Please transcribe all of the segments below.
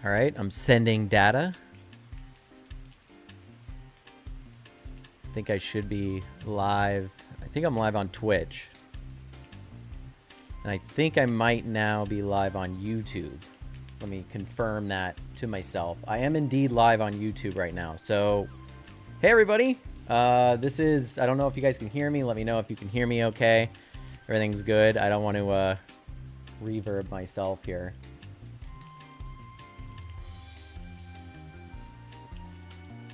All right, I'm sending data. I think I should be live. I think I'm live on Twitch. And I think I might now be live on YouTube. Let me confirm that to myself. I am indeed live on YouTube right now. So, hey everybody. This is, I don't know if you guys can hear me. Let me know if you can hear me okay. Everything's good. I don't want to reverb myself here.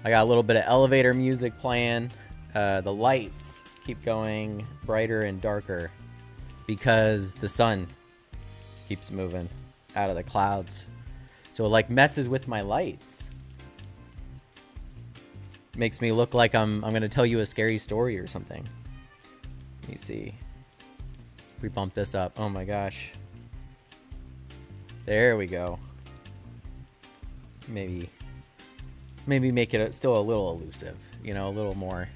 I got a little bit of elevator music playing. The lights keep going brighter and darker because the sun keeps moving out of the clouds. So it like messes with my lights. Makes me look like I'm going to tell you a scary story or something. Let me see. If we bump this up. Oh my gosh. There we go. Maybe make it still a little elusive, you know, a little more.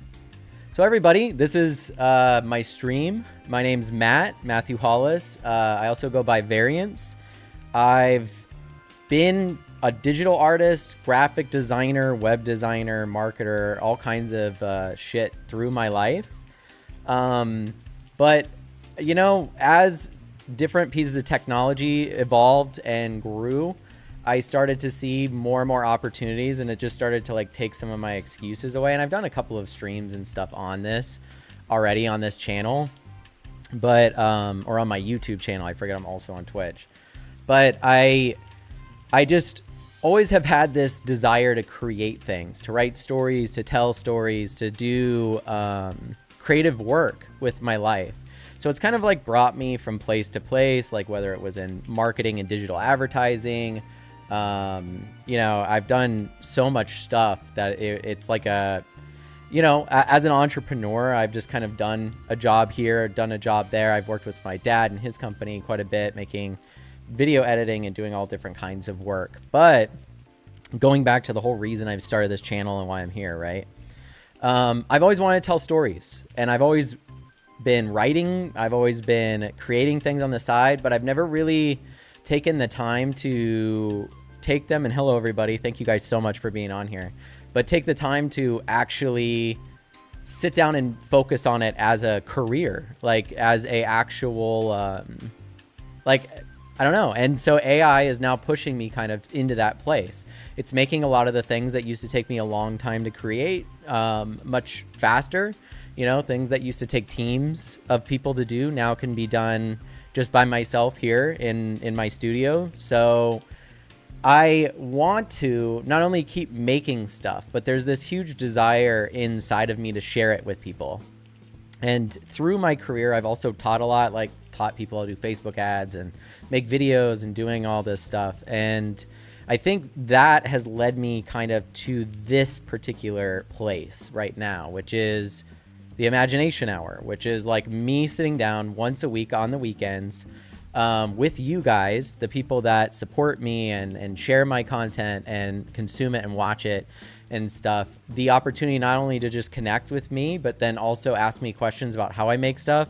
So everybody, this is my stream. My name's Matthew Hollis. I also go by Variance. I've been a digital artist, graphic designer, web designer, marketer, all kinds of shit through my life. But, you know, as different pieces of technology evolved and grew, I started to see more and more opportunities, and it just started to like take some of my excuses away. And I've done a couple of streams and stuff on this already on this channel, but or on my YouTube channel. I forget I'm also on Twitch. But I just always have had this desire to create things, to write stories, to tell stories, to do creative work with my life. So it's kind of like brought me from place to place, like whether it was in marketing and digital advertising. You know, I've done so much stuff that it's like a, you know, as an entrepreneur, I've just kind of done a job here, done a job there. I've worked with my dad and his company quite a bit, making video editing and doing all different kinds of work. But going back to the whole reason I've started this channel and why I'm here, right? I've always wanted to tell stories, and I've always been writing. I've always been creating things on the side, but I've never really taken the time to take them. And hello everybody, thank you guys so much for being on here, but take the time to actually sit down and focus on it as a career, like as a actual like, I don't know. And so AI is now pushing me kind of into that place. It's making a lot of the things that used to take me a long time to create much faster. You know, things that used to take teams of people to do now can be done just by myself here in my studio. So I want to not only keep making stuff, but there's this huge desire inside of me to share it with people. And through my career, I've also taught a lot, like taught people how to do Facebook ads and make videos and doing all this stuff. And I think that has led me kind of to this particular place right now, which is the Imagination Hour, which is like me sitting down once a week on the weekends with you guys, the people that support me and share my content and consume it and watch it and stuff. The opportunity not only to just connect with me, but then also ask me questions about how I make stuff,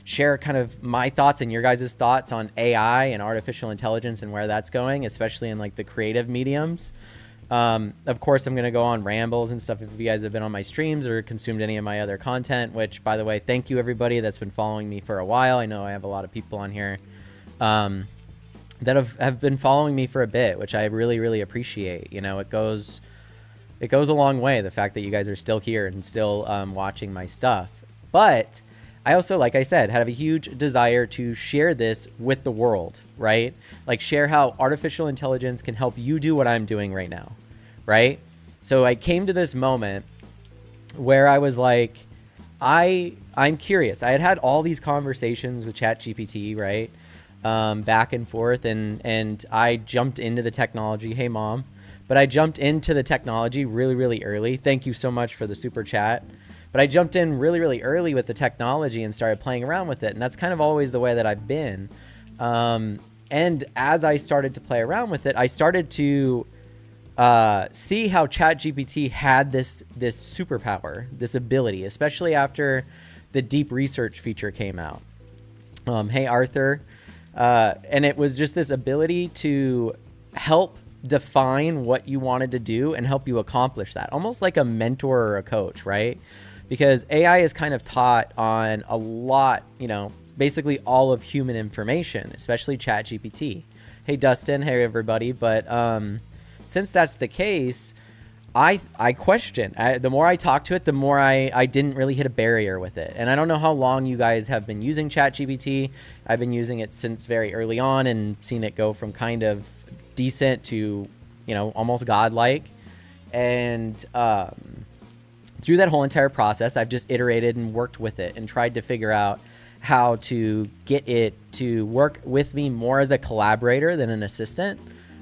share kind of my thoughts and your guys' thoughts on AI and artificial intelligence and where that's going, especially in like the creative mediums. Of course, I'm going to go on rambles and stuff if you guys have been on my streams or consumed any of my other content, which, by the way, thank you everybody that's been following me for a while. I know I have a lot of people on here that have been following me for a bit, which I really, really appreciate. You know, it goes a long way, the fact that you guys are still here and still watching my stuff. But I also, like I said, have a huge desire to share this with the world, right? Like share how artificial intelligence can help you do what I'm doing right now, right? So I came to this moment where I was like, I'm curious. I had all these conversations with ChatGPT, right? Back and forth, and I jumped into the technology. Hey mom. But I jumped into the technology really, really early. Thank you so much for the super chat. But I jumped in really, really early with the technology and started playing around with it. And that's kind of always the way that I've been. And as I started to play around with it, I started to see how ChatGPT had this superpower, this ability, especially after the deep research feature came out. Hey, Arthur. And it was just this ability to help define what you wanted to do and help you accomplish that, almost like a mentor or a coach, right? Because AI is kind of taught on a lot, you know, basically all of human information, especially ChatGPT. Hey, Dustin. Hey, everybody. But since that's the case, I question. The more I talk to it, the more I didn't really hit a barrier with it. And I don't know how long you guys have been using ChatGPT. I've been using it since very early on and seen it go from kind of decent to, you know, almost godlike. And through that whole entire process, I've just iterated and worked with it and tried to figure out how to get it to work with me more as a collaborator than an assistant,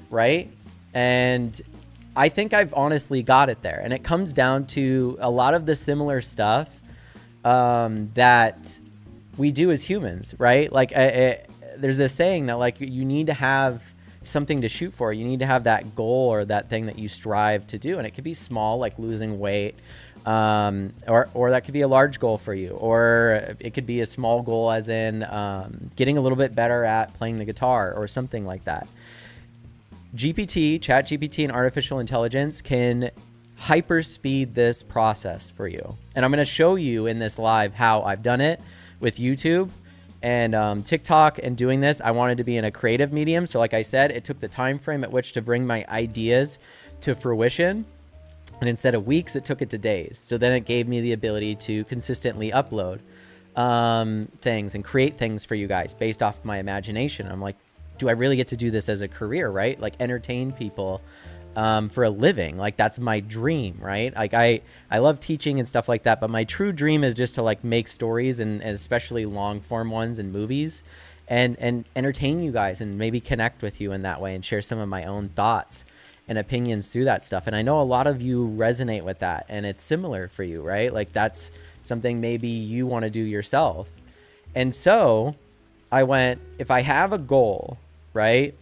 right? And I think I've honestly got it there. And it comes down to a lot of the similar stuff that we do as humans, right? Like there's this saying that like you need to have something to shoot for. You need to have that goal or that thing that you strive to do. And it could be small, like losing weight, or that could be a large goal for you, or it could be a small goal as in getting a little bit better at playing the guitar or something like that. ChatGPT, and artificial intelligence can hyperspeed this process for you. And I'm going to show you in this live how I've done it with YouTube and TikTok. And doing this, I wanted to be in a creative medium. So like I said, it took the time frame at which to bring my ideas to fruition. And instead of weeks, it took it to days. So then it gave me the ability to consistently upload things and create things for you guys based off my imagination. I'm like, do I really get to do this as a career, right? Like entertain people for a living. Like that's my dream, right? Like I love teaching and stuff like that, but my true dream is just to like make stories and especially long form ones and movies and entertain you guys and maybe connect with you in that way and share some of my own thoughts and opinions through that stuff. And I know a lot of you resonate with that and it's similar for you, right? Like that's something maybe you want to do yourself. And so I went, if I have a goal, right?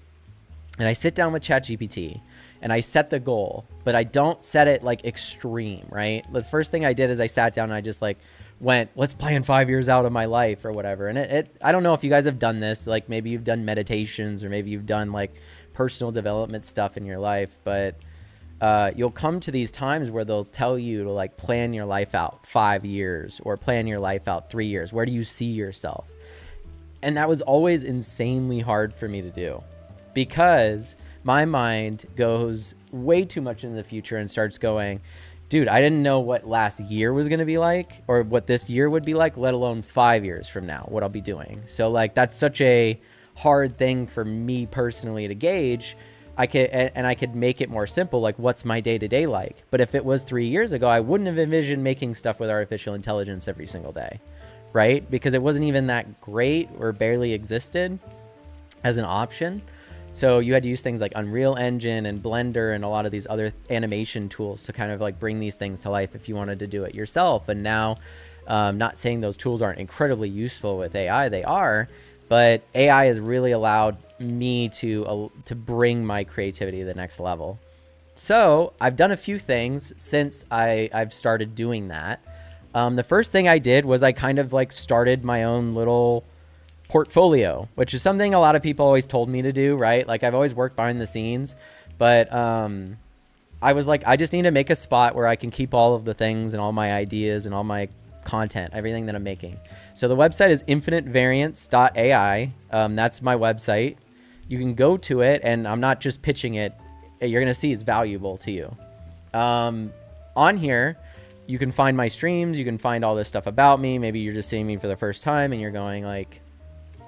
And I sit down with ChatGPT and I set the goal, but I don't set it like extreme, right? The first thing I did is I sat down and I just like went, let's plan 5 years out of my life or whatever. And I don't know if you guys have done this, like maybe you've done meditations or maybe you've done like personal development stuff in your life, but you'll come to these times where they'll tell you to like plan your life out 5 years or plan your life out 3 years. Where do you see yourself? And that was always insanely hard for me to do because my mind goes way too much into the future and starts going, dude, I didn't know what last year was going to be like or what this year would be like, let alone 5 years from now, what I'll be doing. So like, that's such a hard thing for me personally to gauge. I could make it more simple. Like what's my day-to-day like? But if it was 3 years ago, I wouldn't have envisioned making stuff with artificial intelligence every single day, right? Because it wasn't even that great or barely existed as an option. So you had to use things like Unreal Engine and Blender and a lot of these other animation tools to kind of like bring these things to life if you wanted to do it yourself. And now, not saying those tools aren't incredibly useful with AI, they are, but AI has really allowed me to bring my creativity to the next level. So I've done a few things since I've started doing that. The first thing I did was I kind of like started my own little portfolio, which is something a lot of people always told me to do, right? Like I've always worked behind the scenes, but I was like, I just need to make a spot where I can keep all of the things and all my ideas and all my content, everything that I'm making. So the website is infinitevariance.ai. That's my website. You can go to it, and I'm not just pitching it. You're going to see it's valuable to you. On here, you can find my streams. You can find all this stuff about me. Maybe you're just seeing me for the first time and you're going like,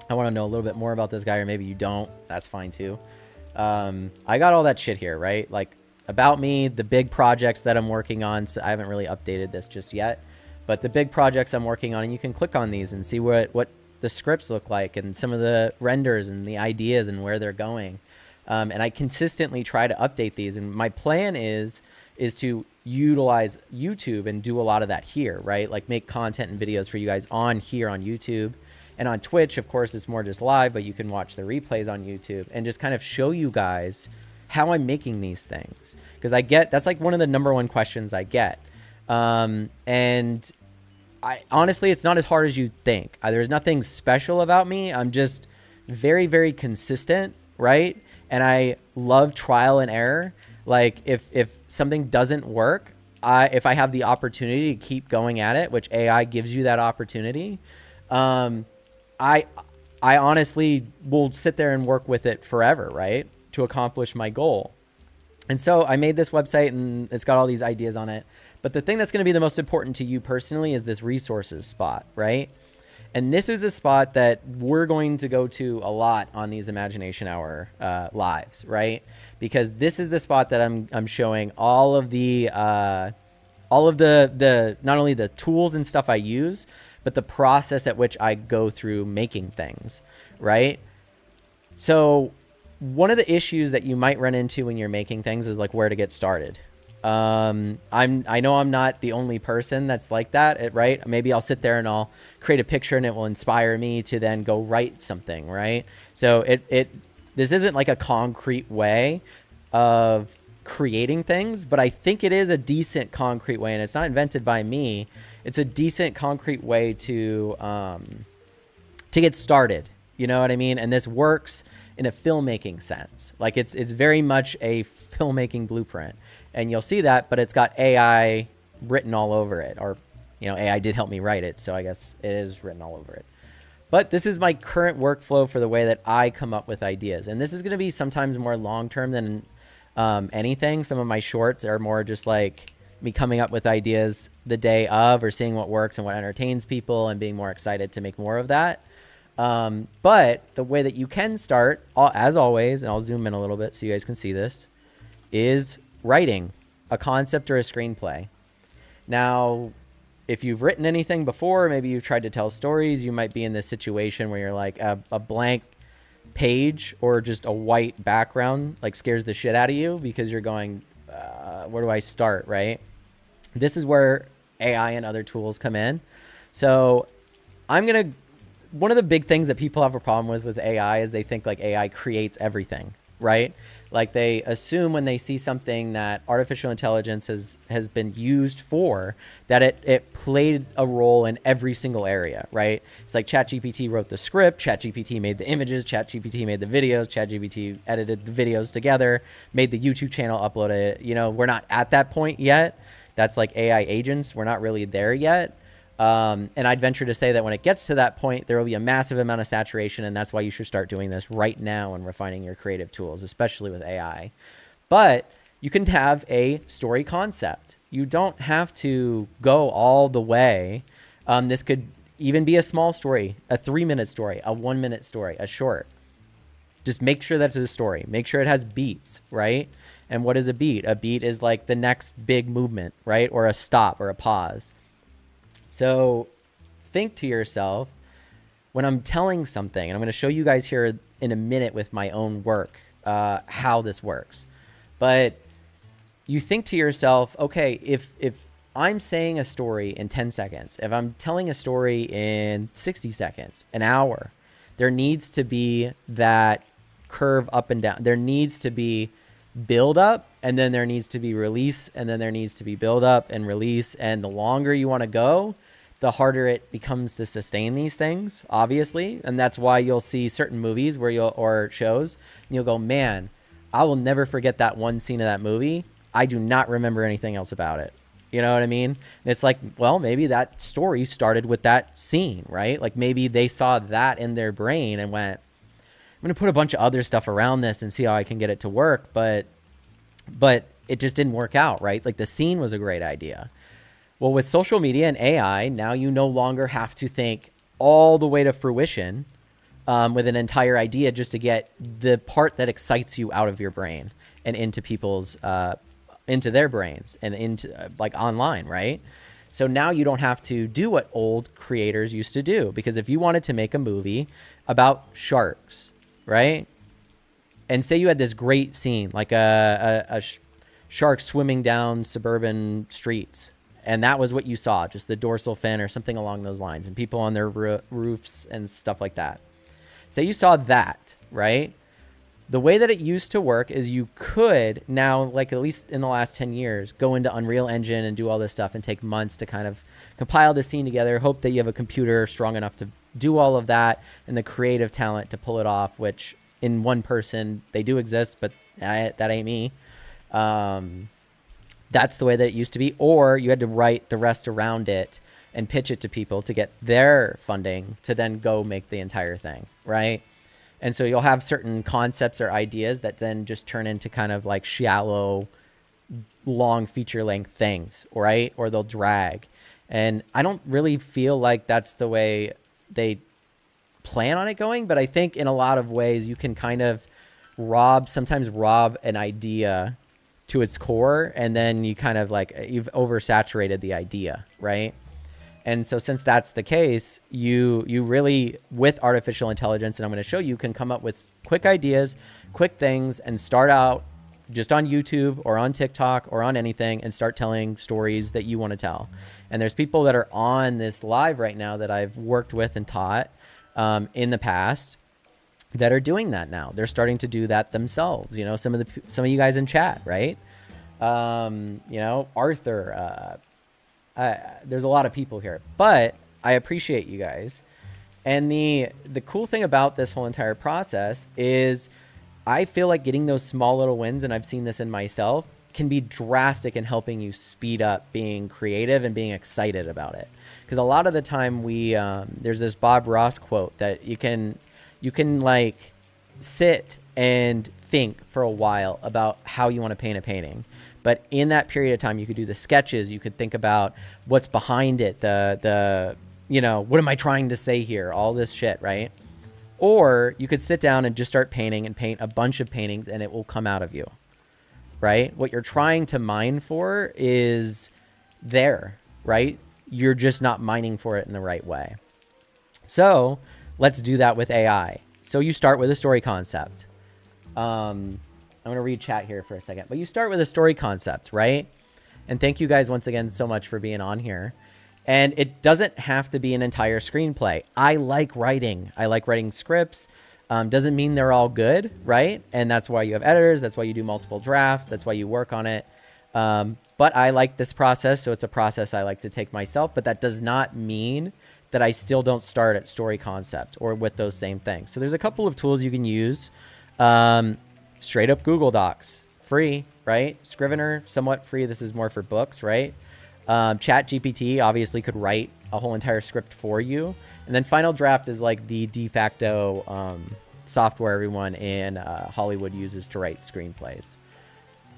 I want to know a little bit more about this guy, or maybe you don't. That's fine too. I got all that shit here, right? Like about me, the big projects that I'm working on. So I haven't really updated this just yet, but the big projects I'm working on, and you can click on these and see what the scripts look like and some of the renders and the ideas and where they're going. And I consistently try to update these. And my plan is to utilize YouTube and do a lot of that here, right? Like make content and videos for you guys on here on YouTube. And on Twitch, of course, it's more just live, but you can watch the replays on YouTube and just kind of show you guys how I'm making these things. Because that's like one of the number one questions I get. And I honestly, it's not as hard as you think. There's nothing special about me. I'm just very, very consistent, right? And I love trial and error. Like if something doesn't work, if I have the opportunity to keep going at it, which AI gives you that opportunity, I honestly will sit there and work with it forever, right, to accomplish my goal. And so I made this website and it's got all these ideas on it. But the thing that's going to be the most important to you personally is this resources spot, right? And this is a spot that we're going to go to a lot on these Imagination Hour lives, right? Because this is the spot that I'm showing all of the not only the tools and stuff I use, but the process at which I go through making things, right? So one of the issues that you might run into when you're making things is like where to get started. I know I'm not the only person that's like that, right? Maybe I'll sit there and I'll create a picture and it will inspire me to then go write something, right? So this isn't like a concrete way of creating things, but I think it is a decent concrete way, and it's not invented by me. It's a decent concrete way to get started. You know what I mean? And this works in a filmmaking sense. Like it's very much a filmmaking blueprint. And you'll see that, but it's got AI written all over it, or, you know, AI did help me write it. So I guess it is written all over it. But this is my current workflow for the way that I come up with ideas. And this is going to be sometimes more long-term than anything. Some of my shorts are more just like me coming up with ideas the day of, or seeing what works and what entertains people and being more excited to make more of that. But the way that you can start, as always, and I'll zoom in a little bit so you guys can see this, is writing a concept or a screenplay. Now, if you've written anything before, maybe you've tried to tell stories, you might be in this situation where you're like a blank page or just a white background like scares the shit out of you because you're going, where do I start, right? This is where AI and other tools come in. So one of the big things that people have a problem with AI is they think like AI creates everything, right? Like they assume when they see something that artificial intelligence has been used for, that it played a role in every single area, right? It's like ChatGPT wrote the script, ChatGPT made the images, ChatGPT made the videos, ChatGPT edited the videos together, made the YouTube channel, uploaded it. You know, we're not at that point yet. That's like AI agents. We're not really there yet. And I'd venture to say that when it gets to that point, there will be a massive amount of saturation, and that's why you should start doing this right now and refining your creative tools, especially with AI. But you can have a story concept. You don't have to go all the way. This could even be a small story, a 3-minute story, a 1-minute story, a short. Just make sure that's a story. Make sure it has beats, right? And what is a beat? A beat is like the next big movement, right? Or a stop or a pause. So think to yourself, when I'm telling something, and I'm going to show you guys here in a minute with my own work, how this works. But you think to yourself, okay, if I'm saying a story in 10 seconds, if I'm telling a story in 60 seconds, an hour, there needs to be that curve up and down. There needs to be build up, and then there needs to be release, and then there needs to be build up and release. And the longer you want to go, the harder it becomes to sustain these things, obviously. And that's why you'll see certain movies or shows, and you'll go, man, I will never forget that one scene of that movie. I do not remember anything else about it. You know what I mean? And it's like, well, maybe that story started with that scene, right? Like maybe they saw that in their brain and went, I'm going to put a bunch of other stuff around this and see how I can get it to work. But it just didn't work out, right? Like the scene was a great idea. Well, with social media and AI, now you no longer have to think all the way to fruition with an entire idea just to get the part that excites you out of your brain and into people's, into their brains and into like online, right? So now you don't have to do what old creators used to do, because if you wanted to make a movie about sharks, right? And say you had this great scene, like a shark swimming down suburban streets, and that was what you saw, just the dorsal fin or something along those lines, and people on their roofs and stuff like that. Say you saw that, right? The way that it used to work is you could now, like at least in the last 10 years, go into Unreal Engine and do all this stuff and take months to kind of compile the scene together, hope that you have a computer strong enough to do all of that and the creative talent to pull it off, which in one person. They do exist, but that ain't me. That's the way that it used to be. Or you had to write the rest around it and pitch it to people to get their funding to then go make the entire thing, right? And so you'll have certain concepts or ideas that then just turn into kind of like shallow, long feature length things, right? Or they'll drag. And I don't really feel like that's the way they plan on it going, but I think in a lot of ways you can kind of sometimes rob an idea to its core, and then you kind of like, you've oversaturated the idea, right? And so since that's the case, you really, with artificial intelligence, and I'm going to show you, can come up with quick ideas, quick things, and start out just on YouTube or on TikTok or on anything and start telling stories that you want to tell. And there's people that are on this live right now that I've worked with and taught in the past that are doing that now. They're starting to do that themselves. You know, some of you guys in chat, right? You know, Arthur, there's a lot of people here, but I appreciate you guys. And the cool thing about this whole entire process is I feel like getting those small little wins, and I've seen this in myself, can be drastic in helping you speed up being creative and being excited about it. Because a lot of the time there's this Bob Ross quote that you can like sit and think for a while about how you want to paint a painting. But in that period of time, you could do the sketches. You could think about what's behind it, you know, what am I trying to say here? All this shit, right? Or you could sit down and just start painting and paint a bunch of paintings, and it will come out of you, right? What you're trying to mine for is there, right? You're just not mining for it in the right way. So let's do that with AI. So you start with a story concept. I'm going to read chat here for a second, but you start with a story concept, right? And thank you guys once again so much for being on here. And it doesn't have to be an entire screenplay. I like writing. I like writing scripts. Doesn't mean they're all good, right? And that's why you have editors. That's why you do multiple drafts. That's why you work on it. But I like this process. So it's a process I like to take myself, but that does not mean that I still don't start at story concept or with those same things. So there's a couple of tools you can use. Straight up Google Docs, free, right? Scrivener, somewhat free. This is more for books, right? Chat GPT obviously could write a whole entire script for you. And then Final Draft is like the de facto software everyone in Hollywood uses to write screenplays.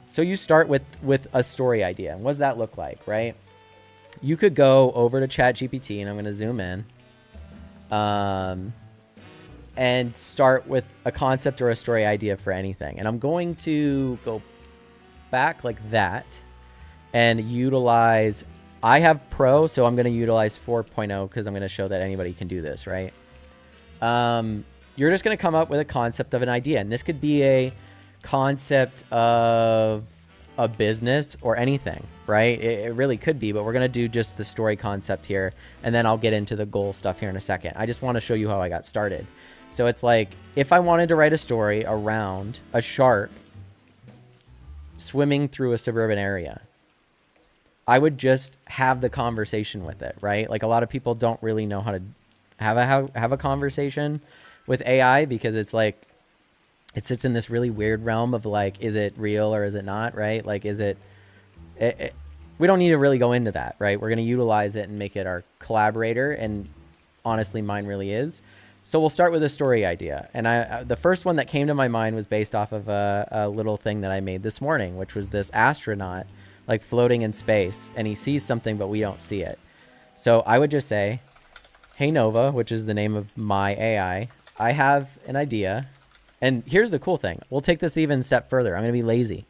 So you start with a story idea. And what does that look like, right? You could go over to Chat GPT, and I'm going to zoom in. And start with a concept or a story idea for anything. And I'm going to go back like that and utilize, I have Pro, so I'm going to utilize 4.0 because I'm going to show that anybody can do this, right? You're just going to come up with a concept of an idea. And this could be a concept of a business or anything, right? It really could be, but we're going to do just the story concept here. And then I'll get into the goal stuff here in a second. I just want to show you how I got started. So it's like, if I wanted to write a story around a shark swimming through a suburban area, I would just have the conversation with it, right? Like a lot of people don't really know how to have a conversation with AI because it's like, it sits in this really weird realm of like, is it real or is it not, right? Like, is it we don't need to really go into that, right? We're going to utilize it and make it our collaborator. And honestly, mine really is. So we'll start with a story idea. And the first one that came to my mind was based off of a little thing that I made this morning, which was this astronaut like floating in space, and he sees something, but we don't see it. So I would just say, hey, Nova, which is the name of my AI, I have an idea. And here's the cool thing. We'll take this even a step further. I'm going to be lazy.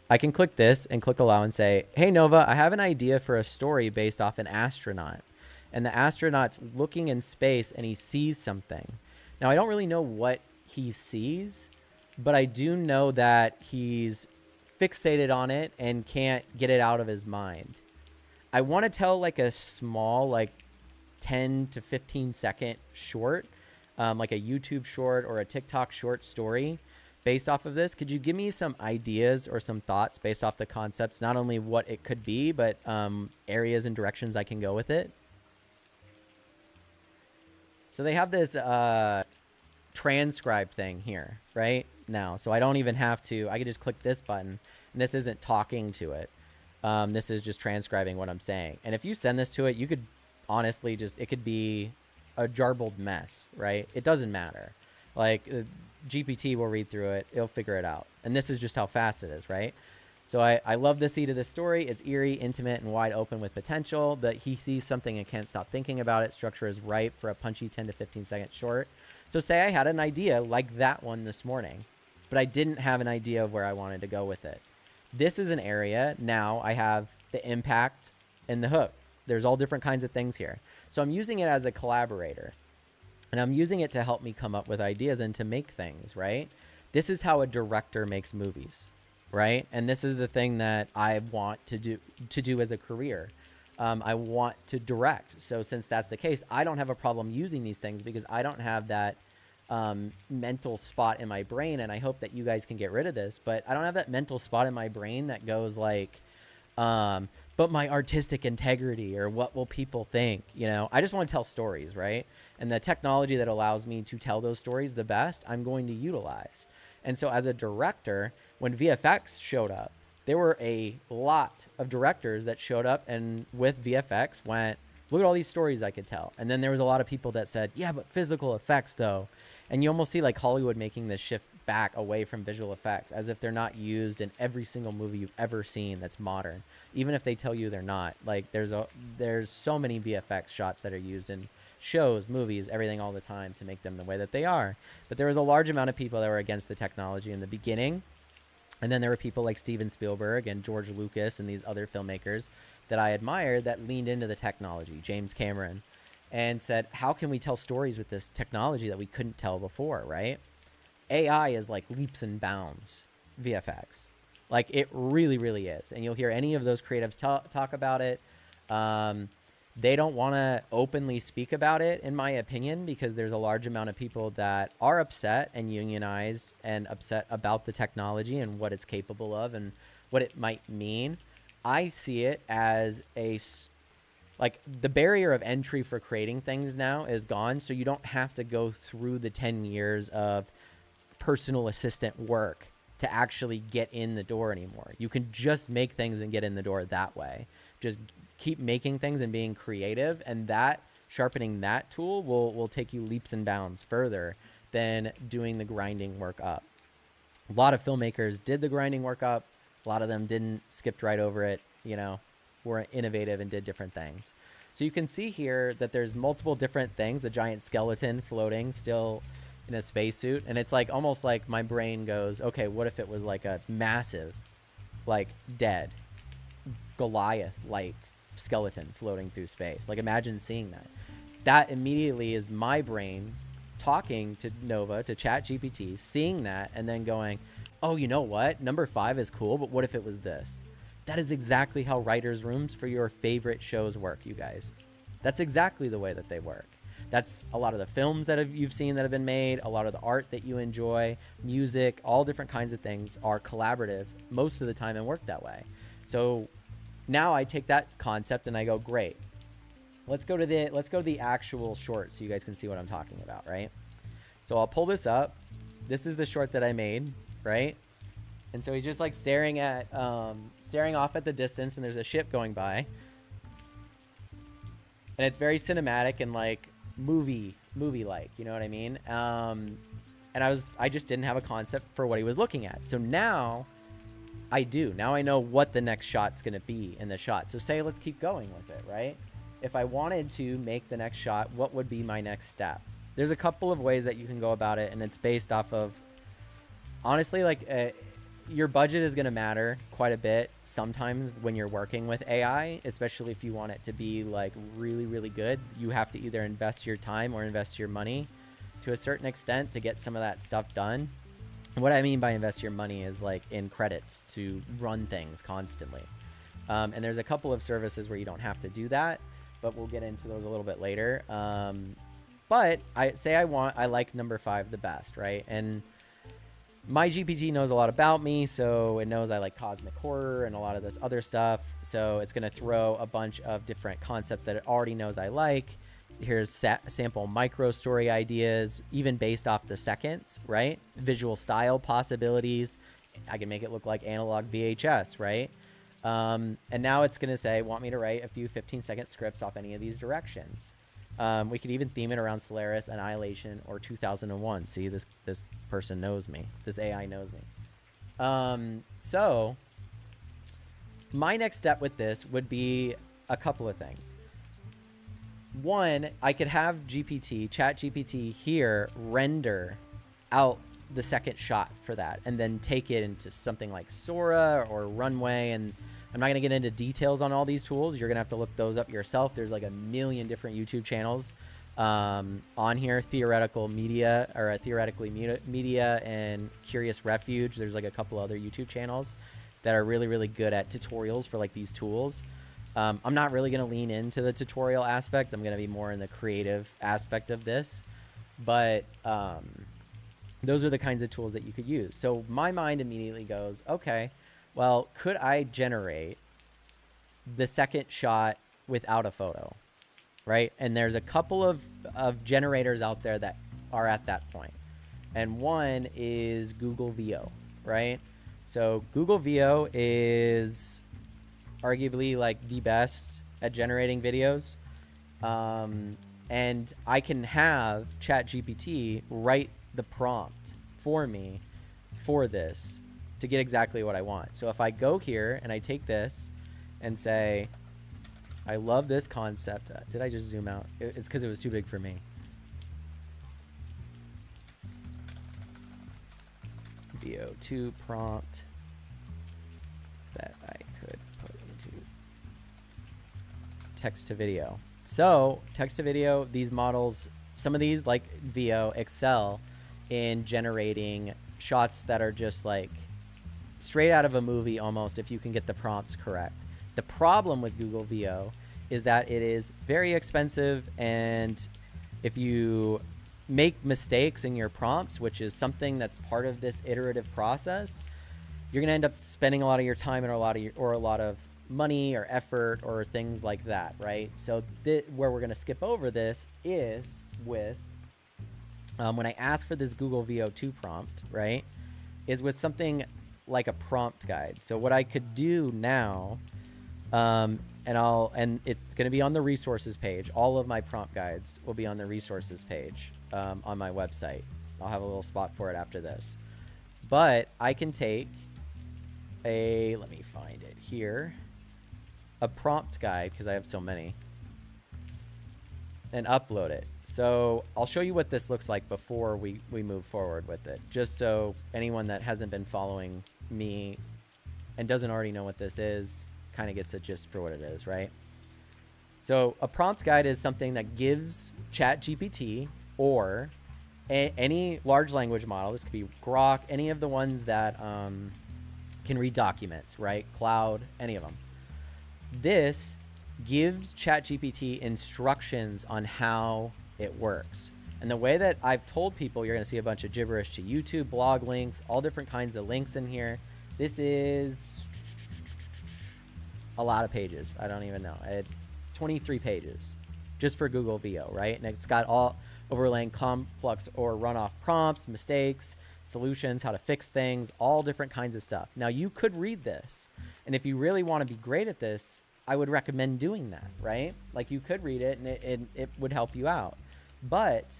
I can click this and click allow and say, hey, Nova, I have an idea for a story based off an astronaut. And the astronaut's looking in space and he sees something. Now, I don't really know what he sees, but I do know that he's fixated on it and can't get it out of his mind. I want to tell like a small, like 10 to 15 second short, like a YouTube short or a TikTok short story based off of this. Could you give me some ideas or some thoughts based off the concepts, not only what it could be, but areas and directions I can go with it? So they have this transcribe thing here right now. So I don't even have to, I could just click this button and this isn't talking to it. This is just transcribing what I'm saying. And if you send this to it, you could honestly just, it could be a jarbled mess, right? It doesn't matter. Like GPT will read through it. It'll figure it out. And this is just how fast it is, right? So I love the seed of this story. It's eerie, intimate, and wide open with potential. That he sees something and can't stop thinking about it. Structure is ripe for a punchy 10 to 15 second short. So say I had an idea like that one this morning, but I didn't have an idea of where I wanted to go with it. This is an area, now I have the impact and the hook. There's all different kinds of things here. So I'm using it as a collaborator, and I'm using it to help me come up with ideas and to make things, right? This is how a director makes movies, right? And this is the thing that I want to do as a career. I want to direct. So since that's the case, I don't have a problem using these things because I don't have that mental spot in my brain. And I hope that you guys can get rid of this, but I don't have that mental spot in my brain that goes like, but my artistic integrity or what will people think, you know? I just want to tell stories, right? And the technology that allows me to tell those stories the best, I'm going to utilize. And so as a director, when VFX showed up, there were a lot of directors that showed up and with VFX went, look at all these stories I could tell. And then there was a lot of people that said, yeah, but physical effects though. And you almost see like Hollywood making this shift back away from visual effects as if they're not used in every single movie you've ever seen that's modern, even if they tell you they're not. Like there's so many VFX shots that are used in shows, movies, everything all the time to make them the way that they are. But there was a large amount of people that were against the technology in the beginning. And then there were people like Steven Spielberg and George Lucas and these other filmmakers that I admire that leaned into the technology, James Cameron, and said, how can we tell stories with this technology that we couldn't tell before, right? AI is like leaps and bounds VFX. Like it really, really is. And you'll hear any of those creatives talk about it. They don't want to openly speak about it, in my opinion, because there's a large amount of people that are upset and unionized and upset about the technology and what it's capable of and what it might mean. I see it as like the barrier of entry for creating things now is gone. So you don't have to go through the 10 years of personal assistant work to actually get in the door anymore. You can just make things and get in the door that way. Just keep making things and being creative, and that sharpening that tool will take you leaps and bounds further than doing the grinding work up. A lot of filmmakers did the grinding work up. A lot of them didn't, skipped right over it, you know, were innovative and did different things. So you can see here that there's multiple different things, the giant skeleton floating still in a spacesuit. And it's like almost like my brain goes, okay, what if it was like a massive, like dead Goliath-like skeleton floating through space? Like imagine seeing that. That immediately is my brain talking to Nova, to ChatGPT, seeing that and then going, oh, you know what? Number 5 is cool, but what if it was this? That is exactly how writers' rooms for your favorite shows work, you guys. That's exactly the way that they work. That's a lot of the films that you've seen that have been made, a lot of the art that you enjoy, music, all different kinds of things are collaborative most of the time and work that way. So now I take that concept and I go, great. Let's go to the actual short so you guys can see what I'm talking about, right? So I'll pull this up. This is the short that I made, right? And so he's just like staring off at the distance, and there's a ship going by. And it's very cinematic and like movie-like, you know what I mean? And I just didn't have a concept for what he was looking at. So now I do. Now I know what the next shot's going to be in the shot. So say, let's keep going with it, right? If I wanted to make the next shot, what would be my next step? There's a couple of ways that you can go about it, and it's based off of, honestly, like your budget is going to matter quite a bit sometimes when you're working with AI, especially if you want it to be like really, really good. You have to either invest your time or invest your money to a certain extent to get some of that stuff done. And what I mean by invest your money is like in credits to run things constantly. And there's a couple of services where you don't have to do that, but we'll get into those a little bit later. But I like number 5 the best, right? And my GPT knows a lot about me, so it knows I like cosmic horror and a lot of this other stuff. So it's going to throw a bunch of different concepts that it already knows I like here's sample micro story ideas, even based off the seconds, right? Visual style possibilities. I can make it look like analog VHS, right? And now it's going to say, want me to write a few 15-second scripts off any of these directions. We could even theme it around Solaris, Annihilation, or 2001. See, this person knows me. This AI knows me. So my next step with this would be a couple of things. One, I could have ChatGPT here render out the second shot for that and then take it into something like Sora or Runway. And I'm not going to get into details on all these tools. You're going to have to look those up yourself. There's like a million different YouTube channels on here. Theoretical Media, or Theoretically Media, and Curious Refuge. There's like a couple other YouTube channels that are really, really good at tutorials for like these tools. I'm not really going to lean into the tutorial aspect. I'm going to be more in the creative aspect of this. But those are the kinds of tools that you could use. So my mind immediately goes, okay, well, could I generate the second shot without a photo, right? And there's a couple of generators out there that are at that point. And one is Google Veo, right? So Google Veo is arguably like the best at generating videos. And I can have ChatGPT write the prompt for me for this to get exactly what I want. So if I go here and I take this and say, I love this concept. Did I just zoom out? It's because it was too big for me. Veo2 prompt that I could put into text to video. So text to video, these models, some of these like Veo excel in generating shots that are just like straight out of a movie almost, if you can get the prompts correct. The problem with Google Veo is that it is very expensive, and if you make mistakes in your prompts, which is something that's part of this iterative process, you're going to end up spending a lot of your time and a lot of money or effort or things like that, right? So where we're going to skip over this is with when I ask for this Google Veo2 prompt, right, is with something like a prompt guide. So what I could do now, and it's going to be on the resources page. All of my prompt guides will be on the resources page on my website. I'll have a little spot for it after this. But I can take let me find it here, a prompt guide, because I have so many, and upload it. So I'll show you what this looks like before we move forward with it, just so anyone that hasn't been following me and doesn't already know what this is kind of gets a gist for what it is, right? So a prompt guide is something that gives ChatGPT or any large language model, this could be Grok, any of the ones that can read documents, right? Cloud, any of them. This gives ChatGPT instructions on how it works. And the way that I've told people, you're going to see a bunch of gibberish to YouTube, blog links, all different kinds of links in here. This is a lot of pages. I don't even know. I had 23 pages just for Google Veo, right? And it's got all overlaying complex or runoff prompts, mistakes, solutions, how to fix things, all different kinds of stuff. Now you could read this, and if you really want to be great at this, I would recommend doing that, right? Like you could read it and it would help you out. But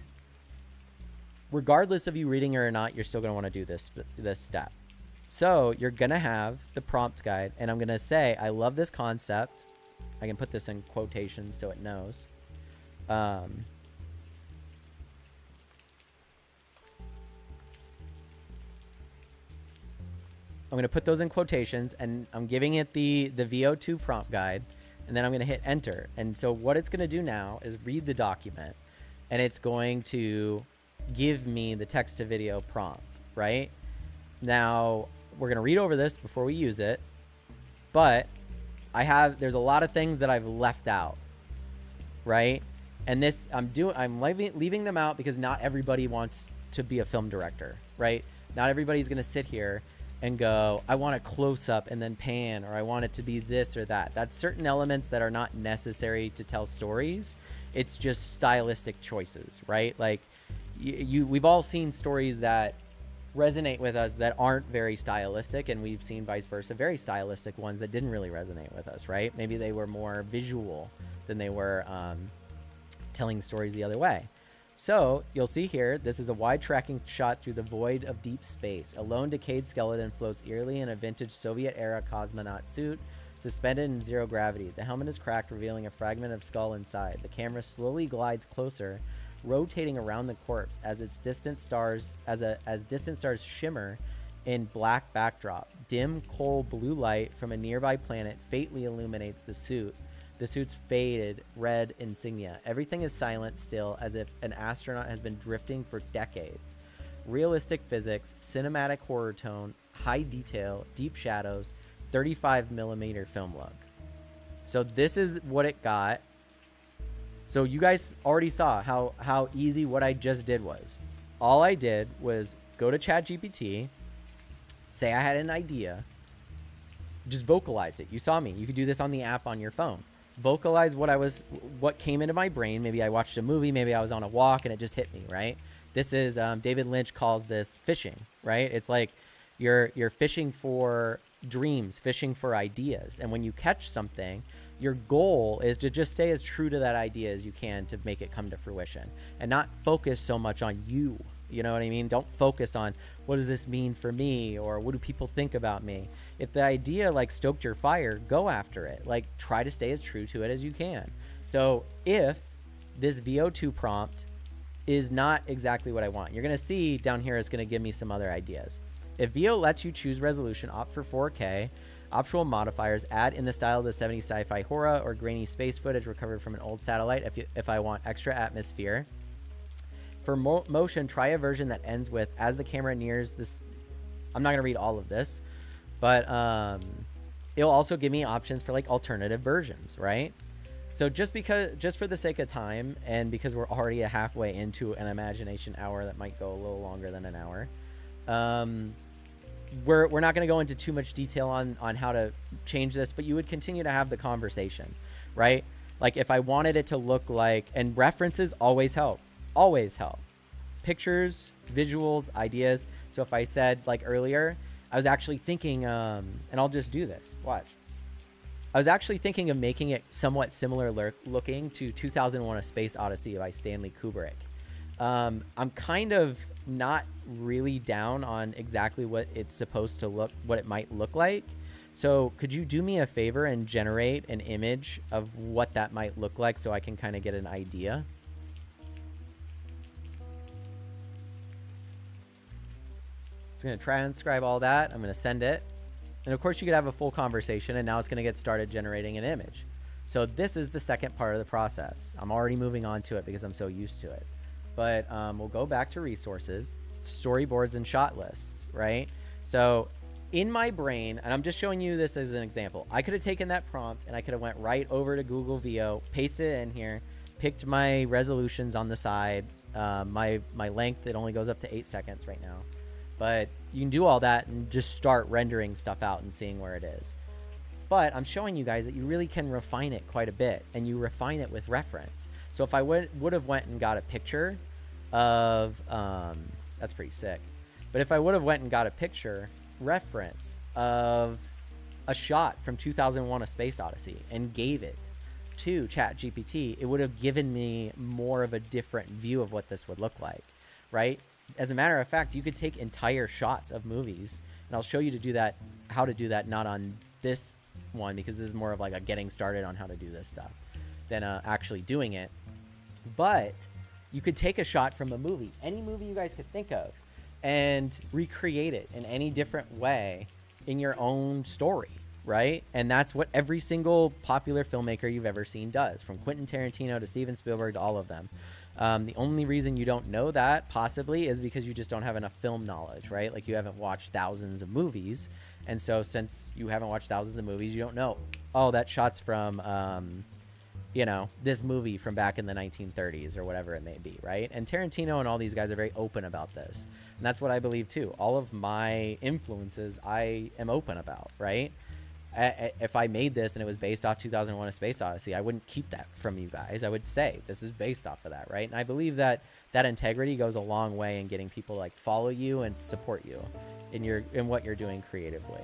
regardless of you reading it or not, you're still going to want to do this step. So you're going to have the prompt guide, and I'm going to say, I love this concept. I can put this in quotations so it knows. I'm going to put those in quotations, and I'm giving it the Veo2 prompt guide, and then I'm going to hit enter. And so what it's going to do now is read the document, and it's going to give me the text to video prompt, right? Now we're going to read over this before we use it, but there's a lot of things that I've left out, right? And this I'm leaving them out because not everybody wants to be a film director, right? Not everybody's going to sit here and go, I want a close up and then pan, or I want it to be this or that. That's certain elements that are not necessary to tell stories. It's just stylistic choices, right? Like we've all seen stories that resonate with us that aren't very stylistic, and we've seen vice versa, very stylistic ones that didn't really resonate with us, right? Maybe they were more visual than they were telling stories the other way. So you'll see here, this is a wide tracking shot through the void of deep space. A lone decayed skeleton floats eerily in a vintage Soviet-era cosmonaut suit, suspended in zero gravity. The helmet is cracked, revealing a fragment of skull inside. The camera slowly glides closer, rotating around the corpse as distant stars shimmer in black backdrop. Dim coal blue light from a nearby planet faintly illuminates the suit. The suit's faded red insignia. Everything is silent still, as if an astronaut has been drifting for decades. Realistic physics, cinematic horror tone, high detail, deep shadows, 35mm film look. So this is what it got. So you guys already saw how easy what I just did was. All I did was go to ChatGPT, say I had an idea, just vocalized it. You saw me. You could do this on the app on your phone. Vocalize what came into my brain. Maybe I watched a movie, maybe I was on a walk and it just hit me, right? This is David Lynch calls this fishing, right? It's like you're fishing for dreams, fishing for ideas. And when you catch something, your goal is to just stay as true to that idea as you can to make it come to fruition, and not focus so much on you. You know what I mean? Don't focus on what does this mean for me, or what do people think about me. If the idea like stoked your fire, go after it. Like try to stay as true to it as you can. So if this VO2 prompt is not exactly what I want, you're going to see down here it's going to give me some other ideas. If VO lets you choose resolution, opt for 4K. Optional modifiers, add in the style of the 70s sci-fi horror or grainy space footage recovered from an old satellite if I want extra atmosphere. For motion, try a version that ends with, as the camera nears this. I'm not going to read all of this, but it'll also give me options for like alternative versions, right? So just for the sake of time, and because we're already halfway into an imagination hour that might go a little longer than an hour, we're not going to go into too much detail on how to change this, but you would continue to have the conversation, right? Like if I wanted it to look like, and references always help. Always help. Pictures, visuals, ideas. So if I said like earlier, I was actually thinking, and I'll just do this, watch. I was actually thinking of making it somewhat similar looking to 2001: A Space Odyssey by Stanley Kubrick. I'm kind of not really down on exactly what it's supposed to look, what it might look like. So could you do me a favor and generate an image of what that might look like so I can kind of get an idea? So I'm going to transcribe all that. I'm going to send it. And of course you could have a full conversation, and now it's going to get started generating an image. So this is the second part of the process. I'm already moving on to it because I'm so used to it. But we'll go back to resources, storyboards, and shot lists, right? So in my brain, and I'm just showing you this as an example, I could have taken that prompt and I could have went right over to Google Veo, pasted it in here, picked my resolutions on the side, my length, it only goes up to 8 seconds right now. But you can do all that and just start rendering stuff out and seeing where it is. But I'm showing you guys that you really can refine it quite a bit, and you refine it with reference. So if I would have went and got a picture of, that's pretty sick. But if I would have went and got a picture reference of a shot from 2001: A Space Odyssey and gave it to ChatGPT, it would have given me more of a different view of what this would look like, right? As a matter of fact, you could take entire shots of movies, and I'll show you how to do that, not on this one, because this is more of like a getting started on how to do this stuff than actually doing it. But you could take a shot from a movie, any movie you guys could think of, and recreate it in any different way in your own story, right? And that's what every single popular filmmaker you've ever seen does, from Quentin Tarantino to Steven Spielberg to all of them. The only reason you don't know that possibly is because you just don't have enough film knowledge, right? Like you haven't watched thousands of movies. And so since you haven't watched thousands of movies, you don't know, oh, that shot's from you know, this movie from back in the 1930s or whatever it may be, right? And Tarantino and all these guys are very open about this. And that's what I believe too. All of my influences I am open about, right? If I made this and it was based off 2001: A Space Odyssey, I wouldn't keep that from you guys. I would say this is based off of that, right? And I believe that that integrity goes a long way in getting people like follow you and support you in what you're doing creatively.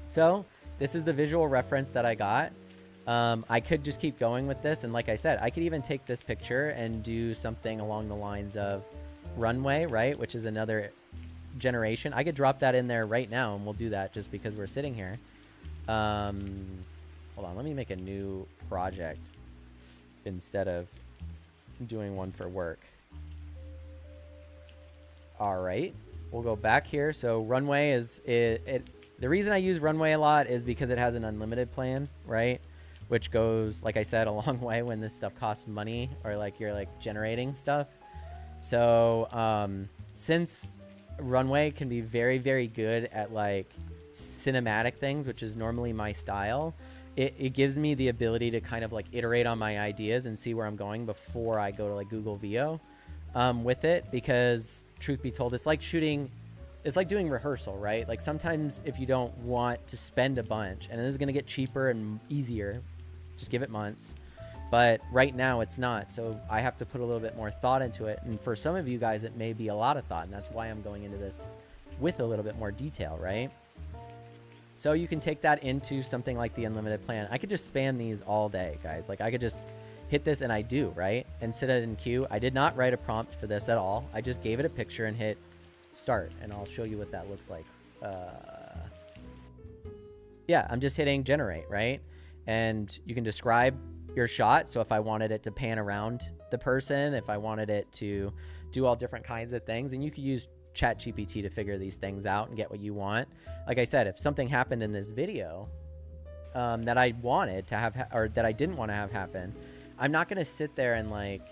So this is the visual reference that I got. I could just keep going with this, and like I said, I could even take this picture and do something along the lines of Runway, right, which is another generation. I could drop that in there right now, and we'll do that just because we're sitting here. Hold on, let me make a new project instead of doing one for work. All right, we'll go back here. So Runway is the reason I use Runway a lot is because it has an unlimited plan, right? Which goes, like I said, a long way when this stuff costs money or like you're like generating stuff. So since Runway can be very, very good at like cinematic things, which is normally my style, it gives me the ability to kind of like iterate on my ideas and see where I'm going before I go to like Google Veo with it. Because truth be told, it's like shooting, it's like doing rehearsal, right? Like sometimes if you don't want to spend a bunch, and this is going to get cheaper and easier, just give it months. But right now it's not. So I have to put a little bit more thought into it. And for some of you guys, it may be a lot of thought. And that's why I'm going into this with a little bit more detail, right? So you can take that into something like the unlimited plan. I could just spam these all day, guys. Like I could just hit this, and I do, right? And sit it in queue. I did not write a prompt for this at all. I just gave it a picture and hit start, and I'll show you what that looks like. Yeah, I'm just hitting generate, right? And you can describe your shot. So if I wanted it to pan around the person, if I wanted it to do all different kinds of things, and you could use ChatGPT to figure these things out and get what you want. Like I said, if something happened in this video that I wanted to have, or that I didn't want to have happen, I'm not going to sit there and like